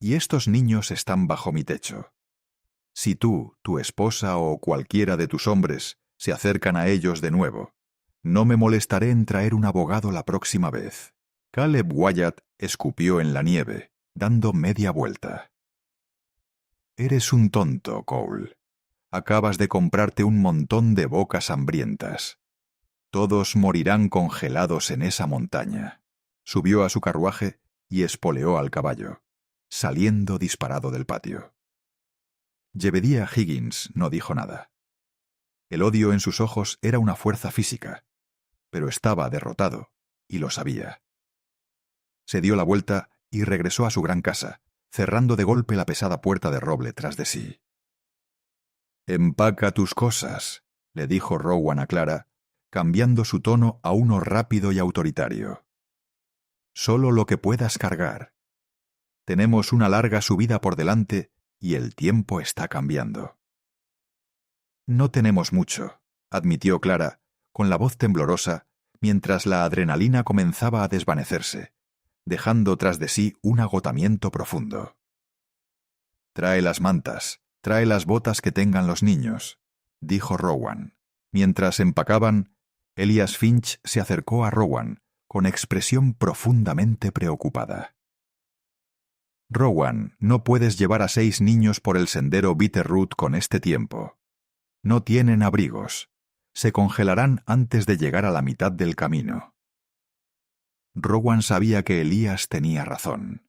Y estos niños están bajo mi techo. Si tú, tu esposa o cualquiera de tus hombres se acercan a ellos de nuevo, no me molestaré en traer un abogado la próxima vez. Caleb Wyatt escupió en la nieve, dando media vuelta. Eres un tonto, Cole. Acabas de comprarte un montón de bocas hambrientas. Todos morirán congelados en esa montaña. Subió a su carruaje y espoleó al caballo, saliendo disparado del patio. Jebediah Higgins no dijo nada. El odio en sus ojos era una fuerza física, pero estaba derrotado, y lo sabía. Se dio la vuelta y regresó a su gran casa, cerrando de golpe la pesada puerta de roble tras de sí. «Empaca tus cosas», le dijo Rowan a Clara, cambiando su tono a uno rápido y autoritario. «Solo lo que puedas cargar. Tenemos una larga subida por delante y el tiempo está cambiando». «No tenemos mucho», admitió Clara, con la voz temblorosa, mientras la adrenalina comenzaba a desvanecerse, dejando tras de sí un agotamiento profundo. «Trae las mantas, trae las botas que tengan los niños», dijo Rowan. Mientras empacaban, Elias Finch se acercó a Rowan, con expresión profundamente preocupada. «Rowan, no puedes llevar a 6 niños por el sendero Bitterroot con este tiempo. No tienen abrigos. Se congelarán antes de llegar a la mitad del camino». Rowan sabía que Elías tenía razón.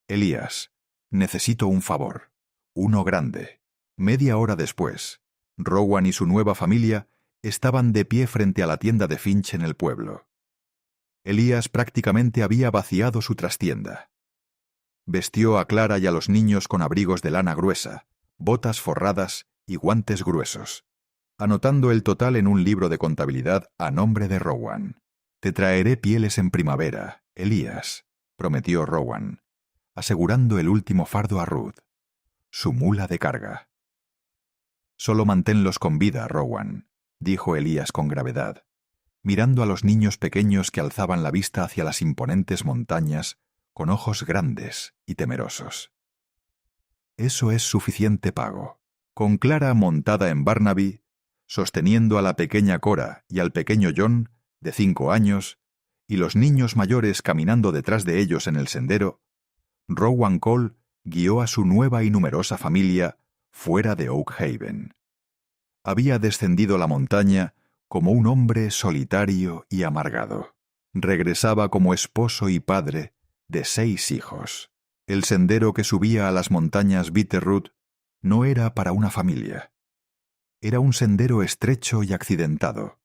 «Elías, necesito un favor. Uno grande». Media hora después, Rowan y su nueva familia estaban de pie frente a la tienda de Finch en el pueblo. Elías prácticamente había vaciado su trastienda. Vestió a Clara y a los niños con abrigos de lana gruesa, botas forradas y guantes gruesos, anotando el total en un libro de contabilidad a nombre de Rowan. «Te traeré pieles en primavera, Elías», prometió Rowan, asegurando el último fardo a Ruth, su mula de carga. «Solo manténlos con vida, Rowan», dijo Elías con gravedad, mirando a los niños pequeños que alzaban la vista hacia las imponentes montañas con ojos grandes y temerosos. «Eso es suficiente pago». Con Clara montada en Barnaby, sosteniendo a la pequeña Cora y al pequeño John, de 5 años, y los niños mayores caminando detrás de ellos en el sendero, Rowan Cole guió a su nueva y numerosa familia fuera de Oak Haven. Había descendido la montaña como un hombre solitario y amargado. Regresaba como esposo y padre de 6 hijos. El sendero que subía a las montañas Bitterroot no era para una familia. Era un sendero estrecho y accidentado,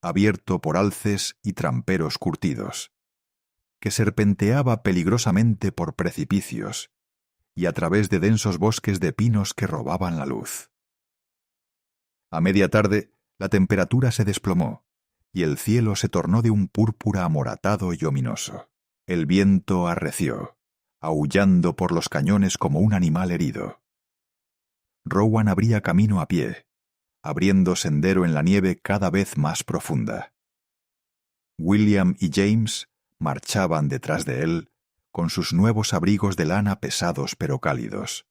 abierto por alces y tramperos curtidos, que serpenteaba peligrosamente por precipicios y a través de densos bosques de pinos que robaban la luz. A media tarde, la temperatura se desplomó y el cielo se tornó de un púrpura amoratado y ominoso. El viento arreció, aullando por los cañones como un animal herido. Rowan abría camino a pie, abriendo sendero en la nieve cada vez más profunda. William y James marchaban detrás de él, con sus nuevos abrigos de lana pesados pero cálidos,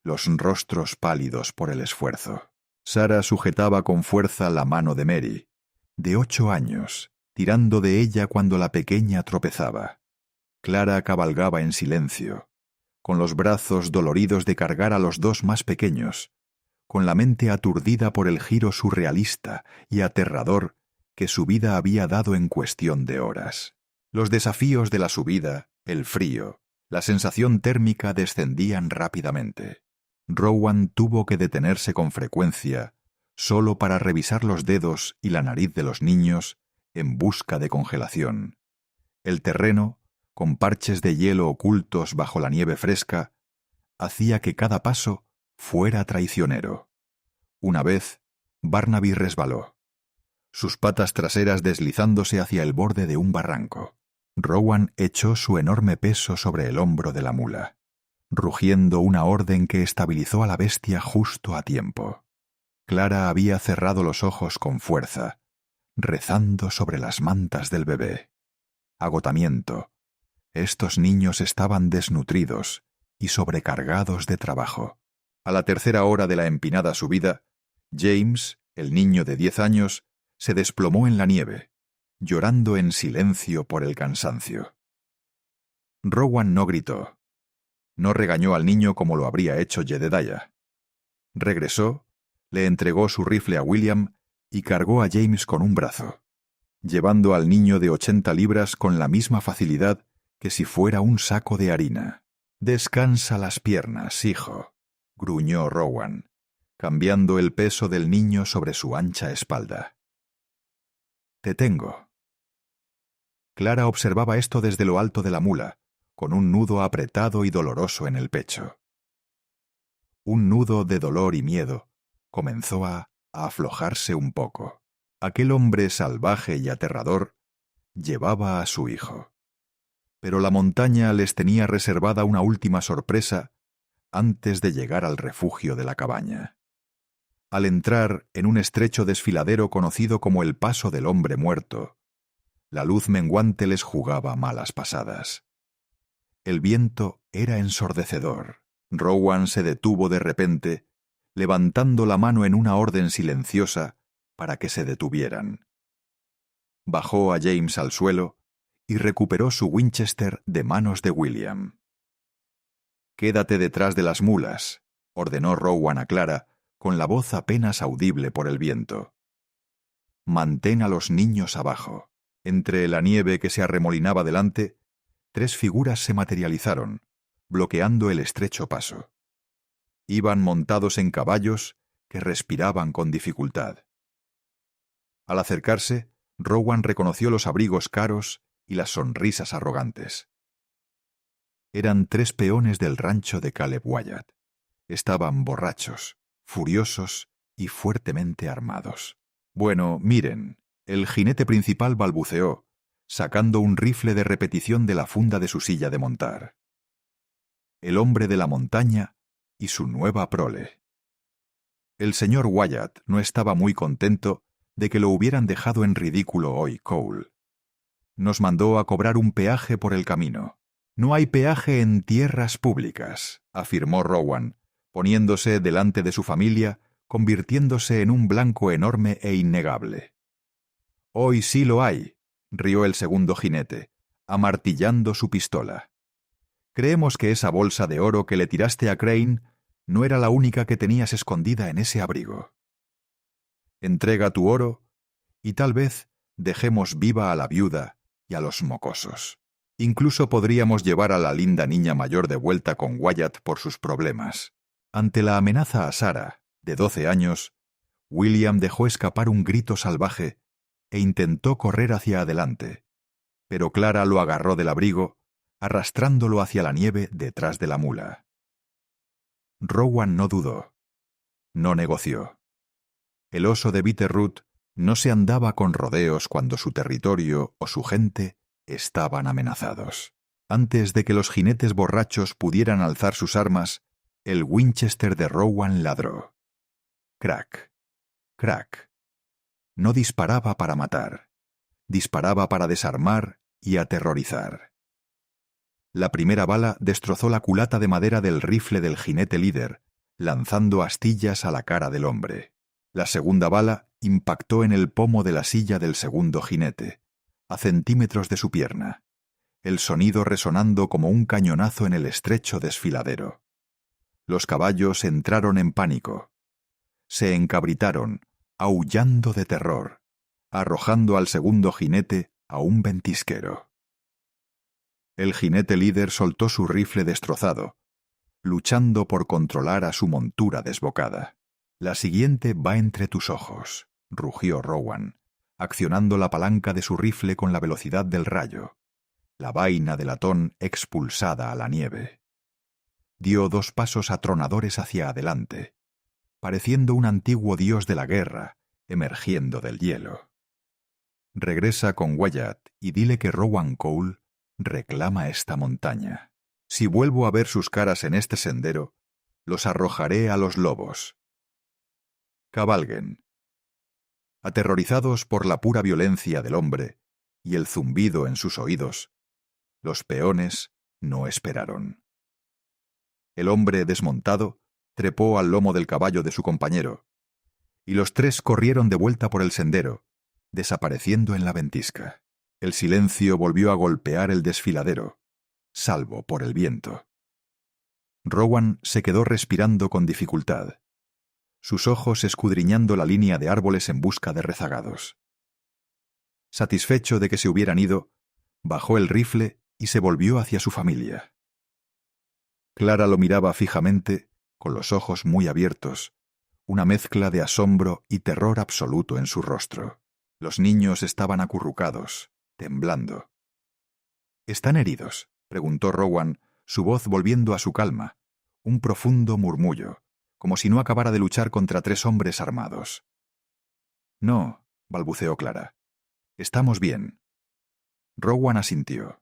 los rostros pálidos por el esfuerzo. Sarah sujetaba con fuerza la mano de Mary, de 8 años, tirando de ella cuando la pequeña tropezaba. Clara cabalgaba en silencio, con los brazos doloridos de cargar a los 2 más pequeños, con la mente aturdida por el giro surrealista y aterrador que su vida había dado en cuestión de horas. Los desafíos de la subida, el frío, la sensación térmica descendían rápidamente. Rowan tuvo que detenerse con frecuencia, solo para revisar los dedos y la nariz de los niños en busca de congelación. El terreno, con parches de hielo ocultos bajo la nieve fresca, hacía que cada paso fuera traicionero. Una vez, Barnaby resbaló, sus patas traseras deslizándose hacia el borde de un barranco. Rowan echó su enorme peso sobre el hombro de la mula, rugiendo una orden que estabilizó a la bestia justo a tiempo. Clara había cerrado los ojos con fuerza, rezando sobre las mantas del bebé. Agotamiento. Estos niños estaban desnutridos y sobrecargados de trabajo. A la 3ª hora de la empinada subida, James, el niño de 10 años, se desplomó en la nieve, llorando en silencio por el cansancio. Rowan no gritó. No regañó al niño como lo habría hecho Jedediah. Regresó, le entregó su rifle a William y cargó a James con un brazo, llevando al niño de 80 libras con la misma facilidad que si fuera un saco de harina. «Descansa las piernas, hijo», gruñó Rowan, cambiando el peso del niño sobre su ancha espalda. «Te tengo». Clara observaba esto desde lo alto de la mula, con un nudo apretado y doloroso en el pecho. Un nudo de dolor y miedo comenzó a aflojarse un poco. Aquel hombre salvaje y aterrador llevaba a su hijo. Pero la montaña les tenía reservada una última sorpresa antes de llegar al refugio de la cabaña. Al entrar en un estrecho desfiladero conocido como el Paso del Hombre Muerto, la luz menguante les jugaba malas pasadas. El viento era ensordecedor. Rowan se detuvo de repente, levantando la mano en una orden silenciosa para que se detuvieran. Bajó a James al suelo y recuperó su Winchester de manos de William. «Quédate detrás de las mulas», ordenó Rowan a Clara, con la voz apenas audible por el viento. «Mantén a los niños abajo». Entre la nieve que se arremolinaba delante, 3 figuras se materializaron, bloqueando el estrecho paso. Iban montados en caballos que respiraban con dificultad. Al acercarse, Rowan reconoció los abrigos caros y las sonrisas arrogantes. Eran 3 peones del rancho de Caleb Wyatt. Estaban borrachos, furiosos y fuertemente armados. Bueno, miren, el jinete principal balbuceó, sacando un rifle de repetición de la funda de su silla de montar. El hombre de la montaña y su nueva prole. El señor Wyatt no estaba muy contento de que lo hubieran dejado en ridículo hoy, Cole. Nos mandó a cobrar un peaje por el camino. No hay peaje en tierras públicas, afirmó Rowan, poniéndose delante de su familia, convirtiéndose en un blanco enorme e innegable. Hoy sí lo hay, rió el segundo jinete, amartillando su pistola. Creemos que esa bolsa de oro que le tiraste a Crane no era la única que tenías escondida en ese abrigo. Entrega tu oro y tal vez dejemos viva a la viuda y a los mocosos. Incluso podríamos llevar a la linda niña mayor de vuelta con Wyatt por sus problemas. Ante la amenaza a Sarah, de 12 años, William dejó escapar un grito salvaje e intentó correr hacia adelante, pero Clara lo agarró del abrigo, arrastrándolo hacia la nieve detrás de la mula. Rowan no dudó. No negoció. El oso de Bitterroot no se andaba con rodeos cuando su territorio o su gente estaban amenazados. Antes de que los jinetes borrachos pudieran alzar sus armas, el Winchester de Rowan ladró. Crack, crack. No disparaba para matar, disparaba para desarmar y aterrorizar. La primera bala destrozó la culata de madera del rifle del jinete líder, lanzando astillas a la cara del hombre. La segunda bala impactó en el pomo de la silla del segundo jinete, a centímetros de su pierna, el sonido resonando como un cañonazo en el estrecho desfiladero. Los caballos entraron en pánico. Se encabritaron, aullando de terror, arrojando al segundo jinete a un ventisquero. El jinete líder soltó su rifle destrozado, luchando por controlar a su montura desbocada. La siguiente va entre tus ojos, rugió Rowan, accionando la palanca de su rifle con la velocidad del rayo, la vaina de latón expulsada a la nieve. Dio 2 pasos atronadores hacia adelante, pareciendo un antiguo dios de la guerra, emergiendo del hielo. Regresa con Wyatt y dile que Rowan Cole reclama esta montaña. Si vuelvo a ver sus caras en este sendero, los arrojaré a los lobos. Cabalguen. Aterrorizados por la pura violencia del hombre y el zumbido en sus oídos, los peones no esperaron. El hombre desmontado trepó al lomo del caballo de su compañero, y los 3 corrieron de vuelta por el sendero, desapareciendo en la ventisca. El silencio volvió a golpear el desfiladero, salvo por el viento. Rowan se quedó respirando con dificultad, sus ojos escudriñando la línea de árboles en busca de rezagados. Satisfecho de que se hubieran ido, bajó el rifle y se volvió hacia su familia. Clara lo miraba fijamente, con los ojos muy abiertos, una mezcla de asombro y terror absoluto en su rostro. Los niños estaban acurrucados, temblando. ¿Están heridos?, preguntó Rowan, su voz volviendo a su calma, un profundo murmullo, como si no acabara de luchar contra 3 hombres armados. No, balbuceó Clara. Estamos bien. Rowan asintió.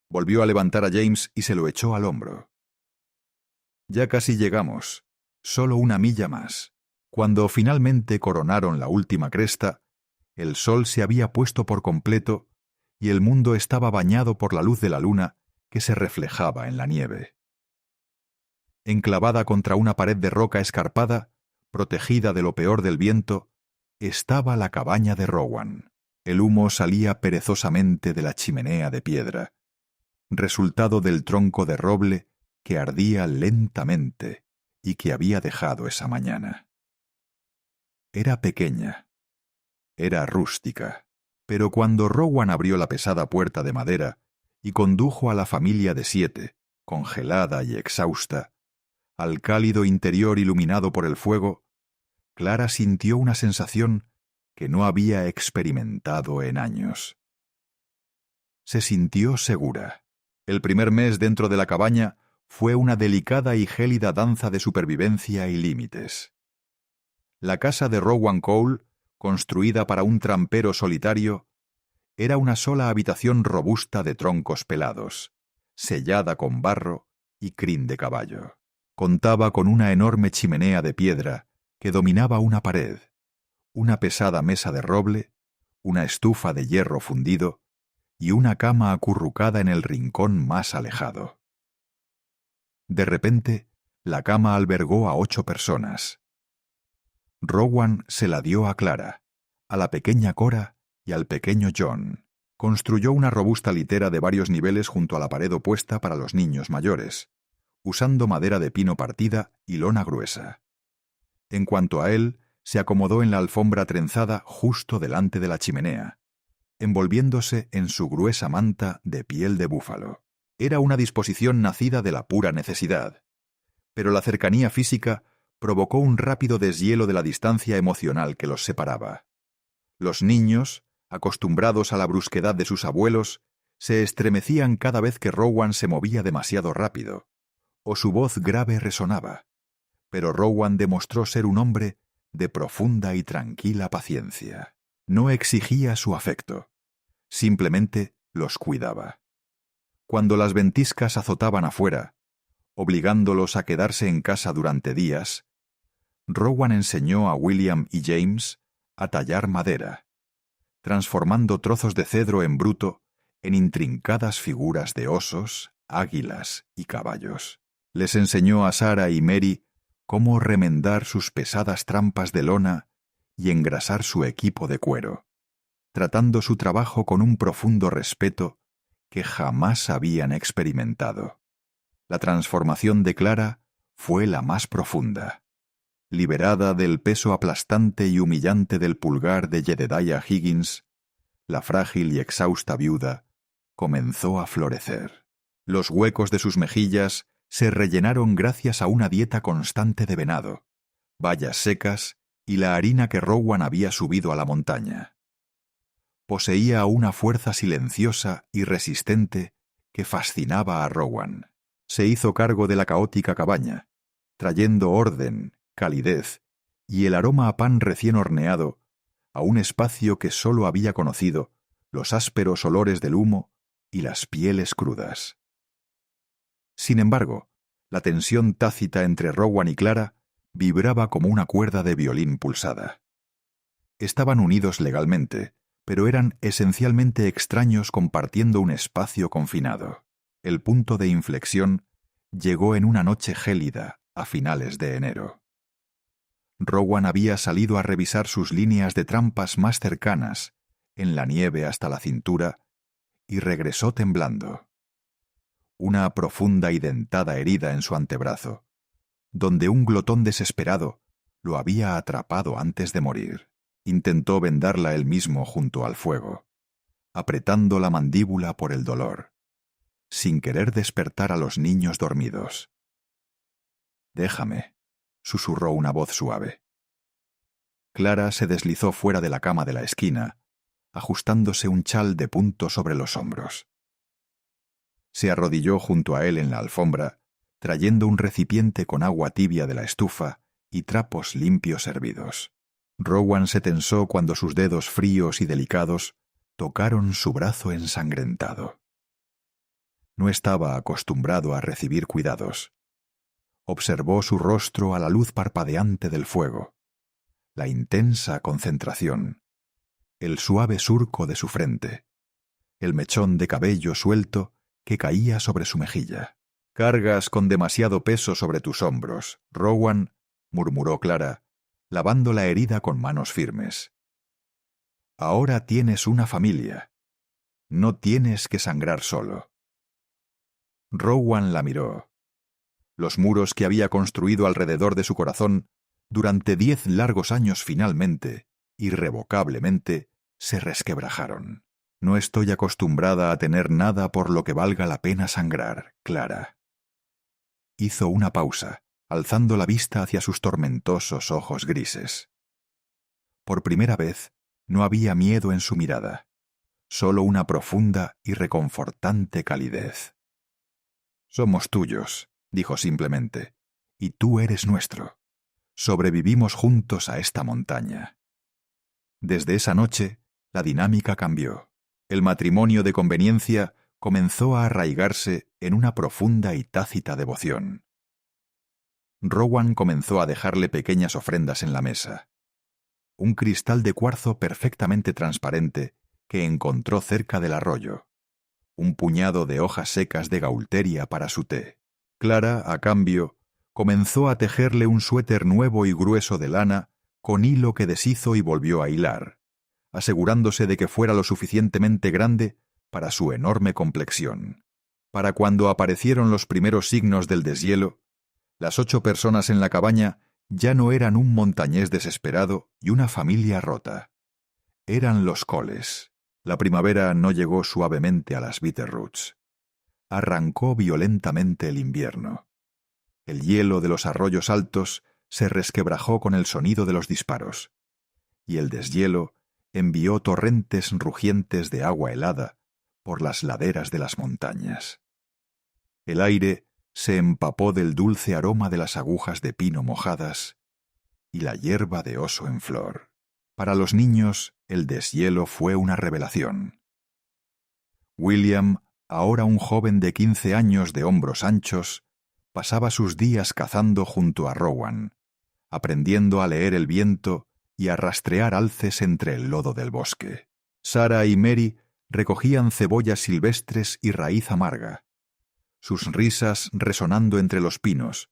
Volvió a levantar a James y se lo echó al hombro. Ya casi llegamos, solo 1 milla más. Cuando finalmente coronaron la última cresta, el sol se había puesto por completo y el mundo estaba bañado por la luz de la luna que se reflejaba en la nieve. Enclavada contra una pared de roca escarpada, protegida de lo peor del viento, estaba la cabaña de Rowan. El humo salía perezosamente de la chimenea de piedra, resultado del tronco de roble que ardía lentamente y que había dejado esa mañana. Era pequeña, era rústica, pero cuando Rowan abrió la pesada puerta de madera y condujo a la familia de 7, congelada y exhausta, al cálido interior iluminado por el fuego, Clara sintió una sensación que no había experimentado en años. Se sintió segura. El primer mes dentro de la cabaña fue una delicada y gélida danza de supervivencia y límites. La casa de Rowan Cole, construida para un trampero solitario, era una sola habitación robusta de troncos pelados, sellada con barro y crin de caballo. Contaba con una enorme chimenea de piedra que dominaba una pared, una pesada mesa de roble, una estufa de hierro fundido y una cama acurrucada en el rincón más alejado. De repente, la cama albergó a 8 personas. Rowan se la dio a Clara, a la pequeña Cora y al pequeño John. Construyó una robusta litera de varios niveles junto a la pared opuesta para los niños mayores, usando madera de pino partida y lona gruesa. En cuanto a él, se acomodó en la alfombra trenzada justo delante de la chimenea, envolviéndose en su gruesa manta de piel de búfalo. Era una disposición nacida de la pura necesidad, pero la cercanía física provocó un rápido deshielo de la distancia emocional que los separaba. Los niños, acostumbrados a la brusquedad de sus abuelos, se estremecían cada vez que Rowan se movía demasiado rápido, o su voz grave resonaba, pero Rowan demostró ser un hombre de profunda y tranquila paciencia. No exigía su afecto, simplemente los cuidaba. Cuando las ventiscas azotaban afuera, obligándolos a quedarse en casa durante días, Rowan enseñó a William y James a tallar madera, transformando trozos de cedro en bruto en intrincadas figuras de osos, águilas y caballos. Les enseñó a Sarah y Mary cómo remendar sus pesadas trampas de lona y engrasar su equipo de cuero, tratando su trabajo con un profundo respeto que jamás habían experimentado. La transformación de Clara fue la más profunda. Liberada del peso aplastante y humillante del pulgar de Jedediah Higgins, la frágil y exhausta viuda comenzó a florecer. Los huecos de sus mejillas se rellenaron gracias a una dieta constante de venado, bayas secas y la harina que Rowan había subido a la montaña. Poseía una fuerza silenciosa y resistente que fascinaba a Rowan. Se hizo cargo de la caótica cabaña, trayendo orden, calidez y el aroma a pan recién horneado a un espacio que sólo había conocido los ásperos olores del humo y las pieles crudas. Sin embargo, la tensión tácita entre Rowan y Clara vibraba como una cuerda de violín pulsada. Estaban unidos legalmente, pero eran esencialmente extraños compartiendo un espacio confinado. El punto de inflexión llegó en una noche gélida a finales de enero. Rowan había salido a revisar sus líneas de trampas más cercanas, en la nieve hasta la cintura, y regresó temblando. Una profunda y dentada herida en su antebrazo, donde un glotón desesperado lo había atrapado antes de morir. Intentó vendarla él mismo junto al fuego, apretando la mandíbula por el dolor, sin querer despertar a los niños dormidos. «Déjame», susurró una voz suave. Clara se deslizó fuera de la cama de la esquina, ajustándose un chal de punto sobre los hombros. Se arrodilló junto a él en la alfombra, trayendo un recipiente con agua tibia de la estufa y trapos limpios hervidos. Rowan se tensó cuando sus dedos fríos y delicados tocaron su brazo ensangrentado. No estaba acostumbrado a recibir cuidados. Observó su rostro a la luz parpadeante del fuego, la intensa concentración, el suave surco de su frente, el mechón de cabello suelto que caía sobre su mejilla. «Cargas con demasiado peso sobre tus hombros, Rowan», murmuró Clara, lavando la herida con manos firmes. «Ahora tienes una familia. No tienes que sangrar solo». Rowan la miró. Los muros que había construido alrededor de su corazón durante 10 largos años finalmente, irrevocablemente, se resquebrajaron. «No estoy acostumbrada a tener nada por lo que valga la pena sangrar, Clara». Hizo una pausa, alzando la vista hacia sus tormentosos ojos grises. Por primera vez, no había miedo en su mirada, solo una profunda y reconfortante calidez. «Somos tuyos», dijo simplemente, «y tú eres nuestro. sobrevivimos juntos a esta montaña. Desde esa noche, la dinámica cambió. El matrimonio de conveniencia comenzó a arraigarse en una profunda y tácita devoción. Rowan comenzó a dejarle pequeñas ofrendas en la mesa. Un cristal de cuarzo perfectamente transparente que encontró cerca del arroyo. Un puñado de hojas secas de gaulteria para su té. Clara, a cambio, comenzó a tejerle un suéter nuevo y grueso de lana con hilo que deshizo y volvió a hilar, asegurándose de que fuera lo suficientemente grande para su enorme complexión. Para cuando aparecieron los primeros signos del deshielo, las 8 personas en la cabaña ya no eran un montañés desesperado y una familia rota. Eran los Coles. La primavera no llegó suavemente a las Bitterroots. Arrancó violentamente el invierno. El hielo de los arroyos altos se resquebrajó con el sonido de los disparos, y el deshielo envió torrentes rugientes de agua helada por las laderas de las montañas. El aire se empapó del dulce aroma de las agujas de pino mojadas y la hierba de oso en flor. Para los niños, el deshielo fue una revelación. William, ahora un joven de 15 años de hombros anchos, pasaba sus días cazando junto a Rowan, aprendiendo a leer el viento y a rastrear alces entre el lodo del bosque. Sarah y Mary recogían cebollas silvestres y raíz amarga, sus risas resonando entre los pinos,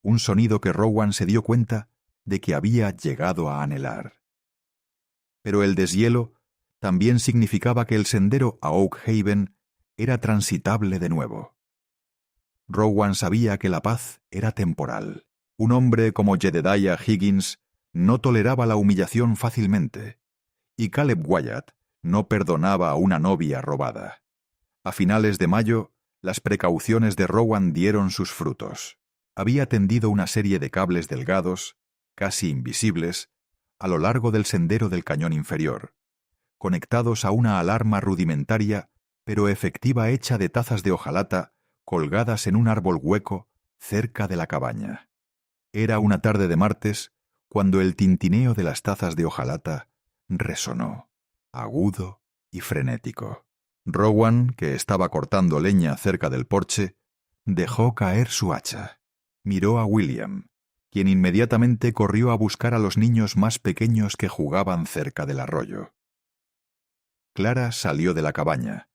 un sonido que Rowan se dio cuenta de que había llegado a anhelar. Pero el deshielo también significaba que el sendero a Oak Haven era transitable de nuevo. Rowan sabía que la paz era temporal. Un hombre como Jedediah Higgins no toleraba la humillación fácilmente, y Caleb Wyatt no perdonaba a una novia robada. A finales de mayo, las precauciones de Rowan dieron sus frutos. Había tendido una serie de cables delgados, casi invisibles, a lo largo del sendero del cañón inferior, conectados a una alarma rudimentaria pero efectiva hecha de tazas de hojalata colgadas en un árbol hueco cerca de la cabaña. Era una tarde de martes cuando el tintineo de las tazas de hojalata resonó, agudo y frenético. Rowan, que estaba cortando leña cerca del porche, dejó caer su hacha. Miró a William, quien inmediatamente corrió a buscar a los niños más pequeños que jugaban cerca del arroyo. Clara salió de la cabaña,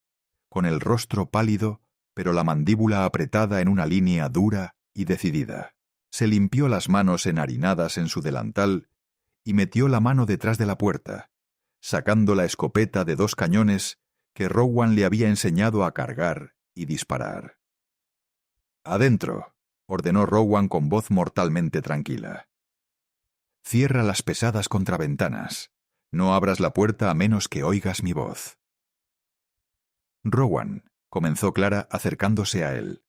con el rostro pálido, pero la mandíbula apretada en una línea dura y decidida. Se limpió las manos enharinadas en su delantal y metió la mano detrás de la puerta, sacando la escopeta de 2 cañones que Rowan le había enseñado a cargar y disparar. «Adentro», ordenó Rowan con voz mortalmente tranquila. «Cierra las pesadas contraventanas. No abras la puerta a menos que oigas mi voz». «Rowan», comenzó Clara acercándose a él.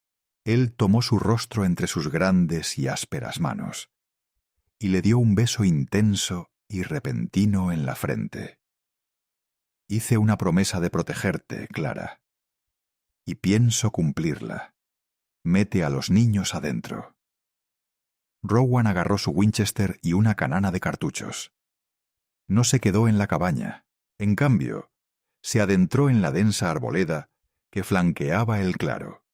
Él tomó su rostro entre sus grandes y ásperas manos y le dio un beso intenso y repentino en la frente. «Hice una promesa de protegerte, Clara, y pienso cumplirla. Mete a los niños adentro». Rowan agarró su Winchester y una canana de cartuchos. No se quedó en la cabaña. En cambio, se adentró en la densa arboleda que flanqueaba el claro,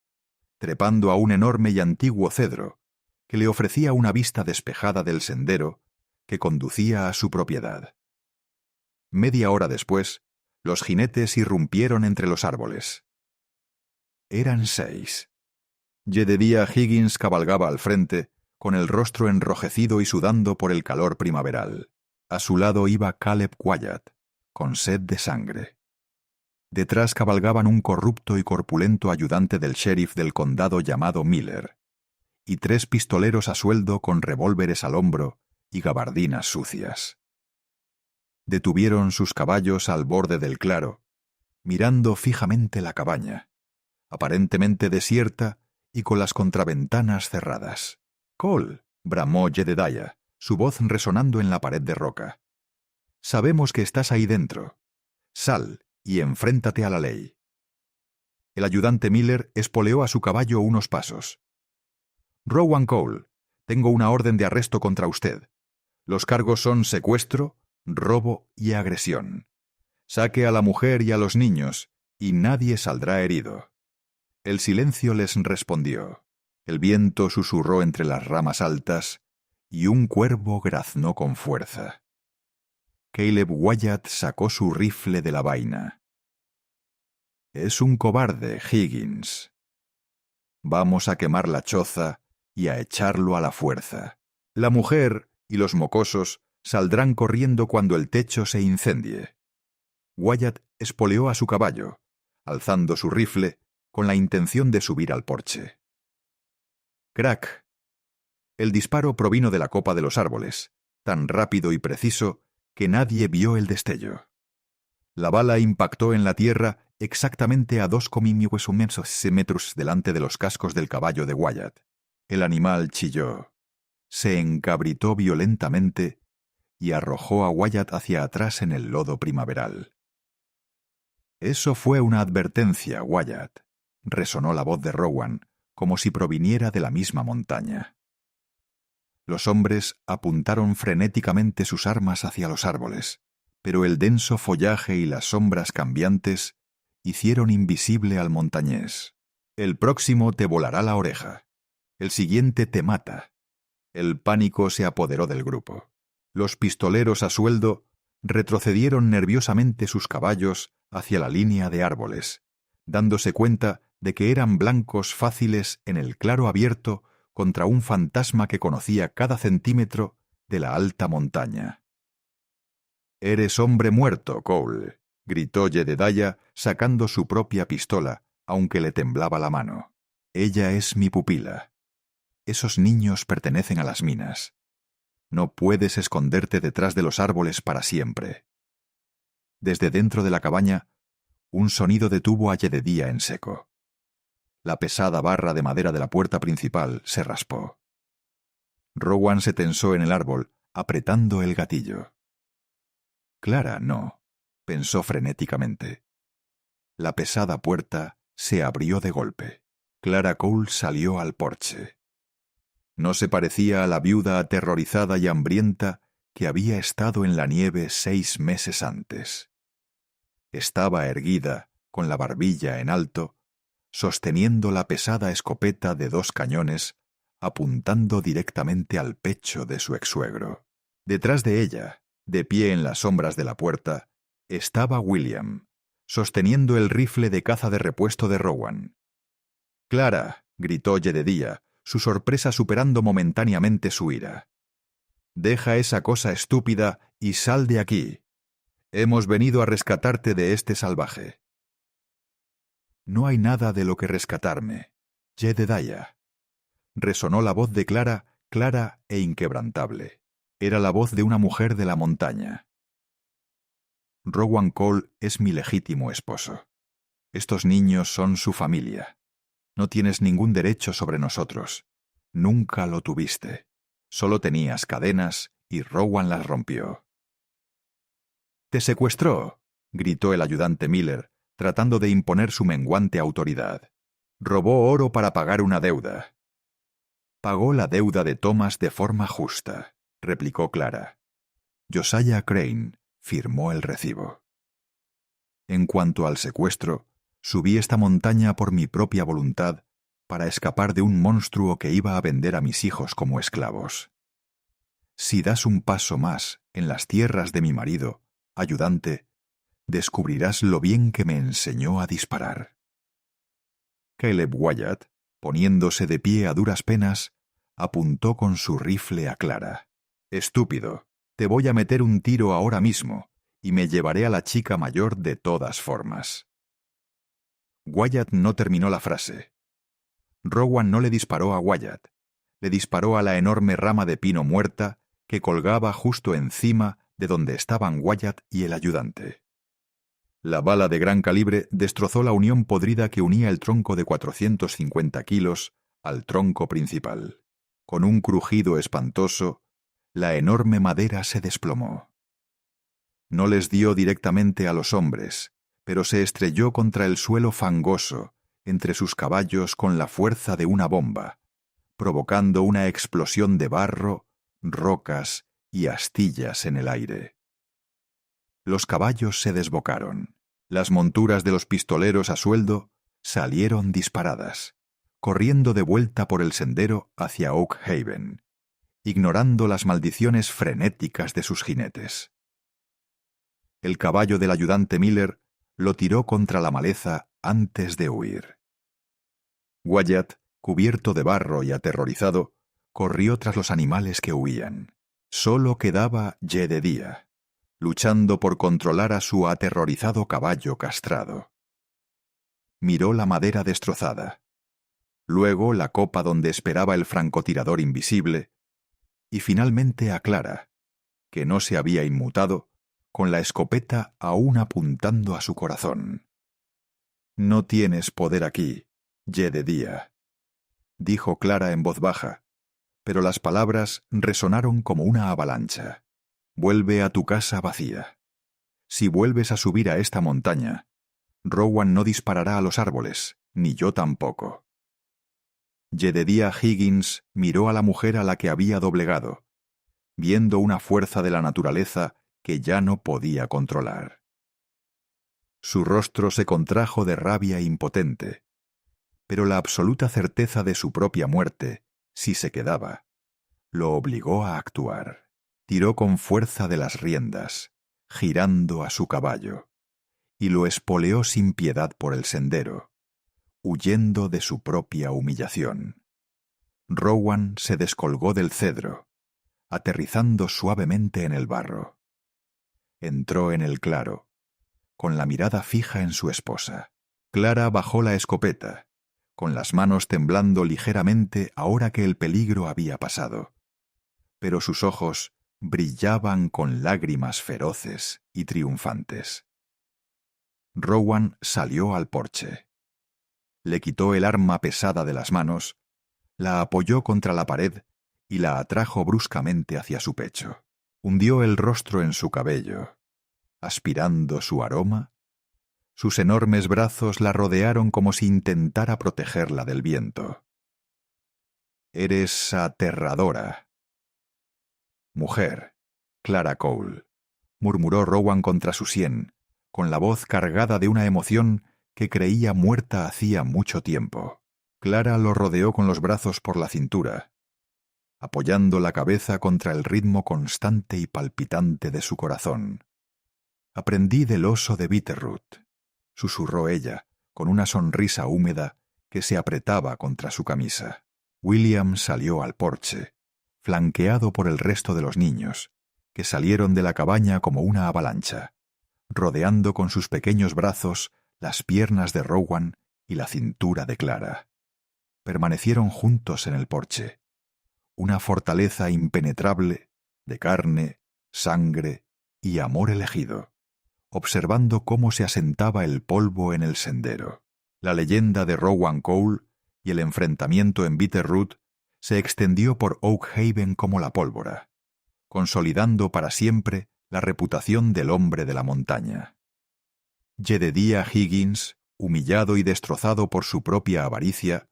trepando a un enorme y antiguo cedro que le ofrecía una vista despejada del sendero que conducía a su propiedad. Media hora después, los jinetes irrumpieron entre los árboles. Eran 6. Jedediah Higgins cabalgaba al frente, con el rostro enrojecido y sudando por el calor primaveral. A su lado iba Caleb Wyatt, con sed de sangre. Detrás cabalgaban un corrupto y corpulento ayudante del sheriff del condado llamado Miller, y 3 pistoleros a sueldo con revólveres al hombro y gabardinas sucias. Detuvieron sus caballos al borde del claro, mirando fijamente la cabaña, aparentemente desierta y con las contraventanas cerradas. «Cole», bramó Jedediah, su voz resonando en la pared de roca. «Sabemos que estás ahí dentro. Sal y enfréntate a la ley». El ayudante Miller espoleó a su caballo unos pasos. «Rowan Cole, Tengo una orden de arresto contra usted. Los cargos son secuestro, robo y agresión. Saque a la mujer y a los niños, y nadie saldrá herido. El silencio les respondió. El viento susurró entre las ramas altas, y un cuervo graznó con fuerza. Caleb Wyatt sacó su rifle de la vaina. «Es un cobarde, Higgins. Vamos a quemar la choza y a echarlo a la fuerza. La mujer y los mocosos saldrán corriendo cuando el techo se incendie». Wyatt espoleó a su caballo, alzando su rifle con la intención de subir al porche. ¡Crack! El disparo provino de la copa de los árboles, tan rápido y preciso que nadie vio el destello. La bala impactó en la tierra exactamente a 2,5 metros delante de los cascos del caballo de Wyatt. El animal chilló, se encabritó violentamente y arrojó a Wyatt hacia atrás en el lodo primaveral. «Eso fue una advertencia, Wyatt», resonó la voz de Rowan, como si proviniera de la misma montaña. Los hombres apuntaron frenéticamente sus armas hacia los árboles, pero el denso follaje y las sombras cambiantes hicieron invisible al montañés. «El próximo te volará la oreja. El siguiente te mata». El pánico se apoderó del grupo. Los pistoleros a sueldo retrocedieron nerviosamente sus caballos hacia la línea de árboles, dándose cuenta de que eran blancos fáciles en el claro abierto contra un fantasma que conocía cada centímetro de la alta montaña. «Eres hombre muerto, Cole», gritó Jedediah sacando su propia pistola, aunque le temblaba la mano. «Ella es mi pupila. Esos niños pertenecen a las minas. No puedes esconderte detrás de los árboles para siempre». Desde dentro de la cabaña, un sonido detuvo a Jedediah en seco. La pesada barra de madera de la puerta principal se raspó. Rowan se tensó en el árbol, apretando el gatillo. «Clara, no», pensó frenéticamente. La pesada puerta se abrió de golpe. Clara Cole salió al porche. No se parecía a la viuda aterrorizada y hambrienta que había estado en la nieve 6 meses antes. Estaba erguida, con la barbilla en alto, sosteniendo la pesada escopeta de 2 cañones, apuntando directamente al pecho de su exsuegro. Detrás de ella, de pie en las sombras de la puerta, estaba William, sosteniendo el rifle de caza de repuesto de Rowan. «Clara», gritó Jedediah, su sorpresa superando momentáneamente su ira. «Deja esa cosa estúpida y sal de aquí. Hemos venido a rescatarte de este salvaje». «No hay nada de lo que rescatarme, Jedediah», resonó la voz de Clara, clara e inquebrantable. Era la voz de una mujer de la montaña. «Rowan Cole es mi legítimo esposo. Estos niños son su familia. No tienes ningún derecho sobre nosotros. Nunca lo tuviste. Solo tenías cadenas y Rowan las rompió». «¡Te secuestró!», gritó el ayudante Miller, tratando de imponer su menguante autoridad. «Robó oro para pagar una deuda». «Pagó la deuda de Thomas de forma justa», replicó Clara. «Josiah Crane firmó el recibo. En cuanto al secuestro, subí esta montaña por mi propia voluntad para escapar de un monstruo que iba a vender a mis hijos como esclavos. Si das un paso más en las tierras de mi marido, ayudante, descubrirás lo bien que me enseñó a disparar». Caleb Wyatt, poniéndose de pie a duras penas, apuntó con su rifle a Clara. «Estúpido, te voy a meter un tiro ahora mismo y me llevaré a la chica mayor de todas formas». Wyatt no terminó la frase. Rowan no le disparó a Wyatt, le disparó a la enorme rama de pino muerta que colgaba justo encima de donde estaban Wyatt y el ayudante. La bala de gran calibre destrozó la unión podrida que unía el tronco de 450 kilos al tronco principal. Con un crujido espantoso, la enorme madera se desplomó. No les dio directamente a los hombres, pero se estrelló contra el suelo fangoso, entre sus caballos con la fuerza de una bomba, provocando una explosión de barro, rocas y astillas en el aire. Los caballos se desbocaron. Las monturas de los pistoleros a sueldo salieron disparadas, corriendo de vuelta por el sendero hacia Oak Haven, ignorando las maldiciones frenéticas de sus jinetes. El caballo del ayudante Miller lo tiró contra la maleza antes de huir. Wyatt, cubierto de barro y aterrorizado, corrió tras los animales que huían. Solo quedaba Jedediah, luchando por controlar a su aterrorizado caballo castrado. Miró la madera destrozada, luego la copa donde esperaba el francotirador invisible, y finalmente a Clara, que no se había inmutado, con la escopeta aún apuntando a su corazón. «No tienes poder aquí, Jedediah», dijo Clara en voz baja, pero las palabras resonaron como una avalancha. «Vuelve a tu casa vacía. Si vuelves a subir a esta montaña, Rowan no disparará a los árboles, ni yo tampoco». Jedediah Higgins miró a la mujer a la que había doblegado, viendo una fuerza de la naturaleza que ya no podía controlar. Su rostro se contrajo de rabia impotente, pero la absoluta certeza de su propia muerte, si se quedaba, lo obligó a actuar. Tiró con fuerza de las riendas, girando a su caballo, y lo espoleó sin piedad por el sendero, huyendo de su propia humillación. Rowan se descolgó del cedro, aterrizando suavemente en el barro. Entró en el claro, con la mirada fija en su esposa. Clara bajó la escopeta, con las manos temblando ligeramente ahora que el peligro había pasado, pero sus ojos brillaban con lágrimas feroces y triunfantes. Rowan salió al porche. Le quitó el arma pesada de las manos, la apoyó contra la pared y la atrajo bruscamente hacia su pecho. Hundió el rostro en su cabello, aspirando su aroma. Sus enormes brazos la rodearon como si intentara protegerla del viento. «Eres aterradora». «Mujer, Clara Cole», murmuró Rowan contra su sien, con la voz cargada de una emoción que creía muerta hacía mucho tiempo. Clara lo rodeó con los brazos por la cintura, apoyando la cabeza contra el ritmo constante y palpitante de su corazón. «Aprendí del oso de Bitterroot», susurró ella, con una sonrisa húmeda que se apretaba contra su camisa. William salió al porche, flanqueado por el resto de los niños, que salieron de la cabaña como una avalancha, rodeando con sus pequeños brazos las piernas de Rowan y la cintura de Clara. Permanecieron juntos en el porche, una fortaleza impenetrable de carne, sangre y amor elegido, observando cómo se asentaba el polvo en el sendero. La leyenda de Rowan Cole y el enfrentamiento en Bitterroot se extendió por Oak Haven como la pólvora, consolidando para siempre la reputación del hombre de la montaña. Jedediah Higgins, humillado y destrozado por su propia avaricia,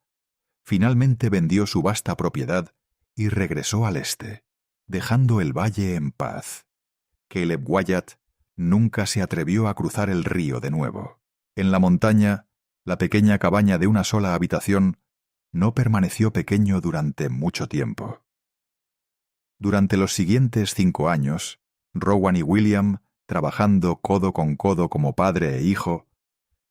finalmente vendió su vasta propiedad y regresó al este, dejando el valle en paz. Caleb Wyatt nunca se atrevió a cruzar el río de nuevo. En la montaña, la pequeña cabaña de una sola habitación no permaneció pequeño durante mucho tiempo. Durante los siguientes 5 años, Rowan y William, trabajando codo con codo como padre e hijo,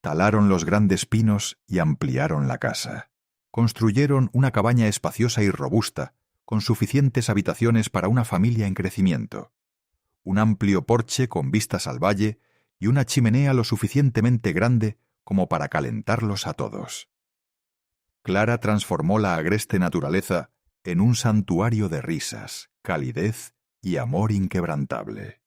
talaron los grandes pinos y ampliaron la casa. Construyeron una cabaña espaciosa y robusta, con suficientes habitaciones para una familia en crecimiento, un amplio porche con vistas al valle y una chimenea lo suficientemente grande como para calentarlos a todos. Clara transformó la agreste naturaleza en un santuario de risas, calidez y amor inquebrantable.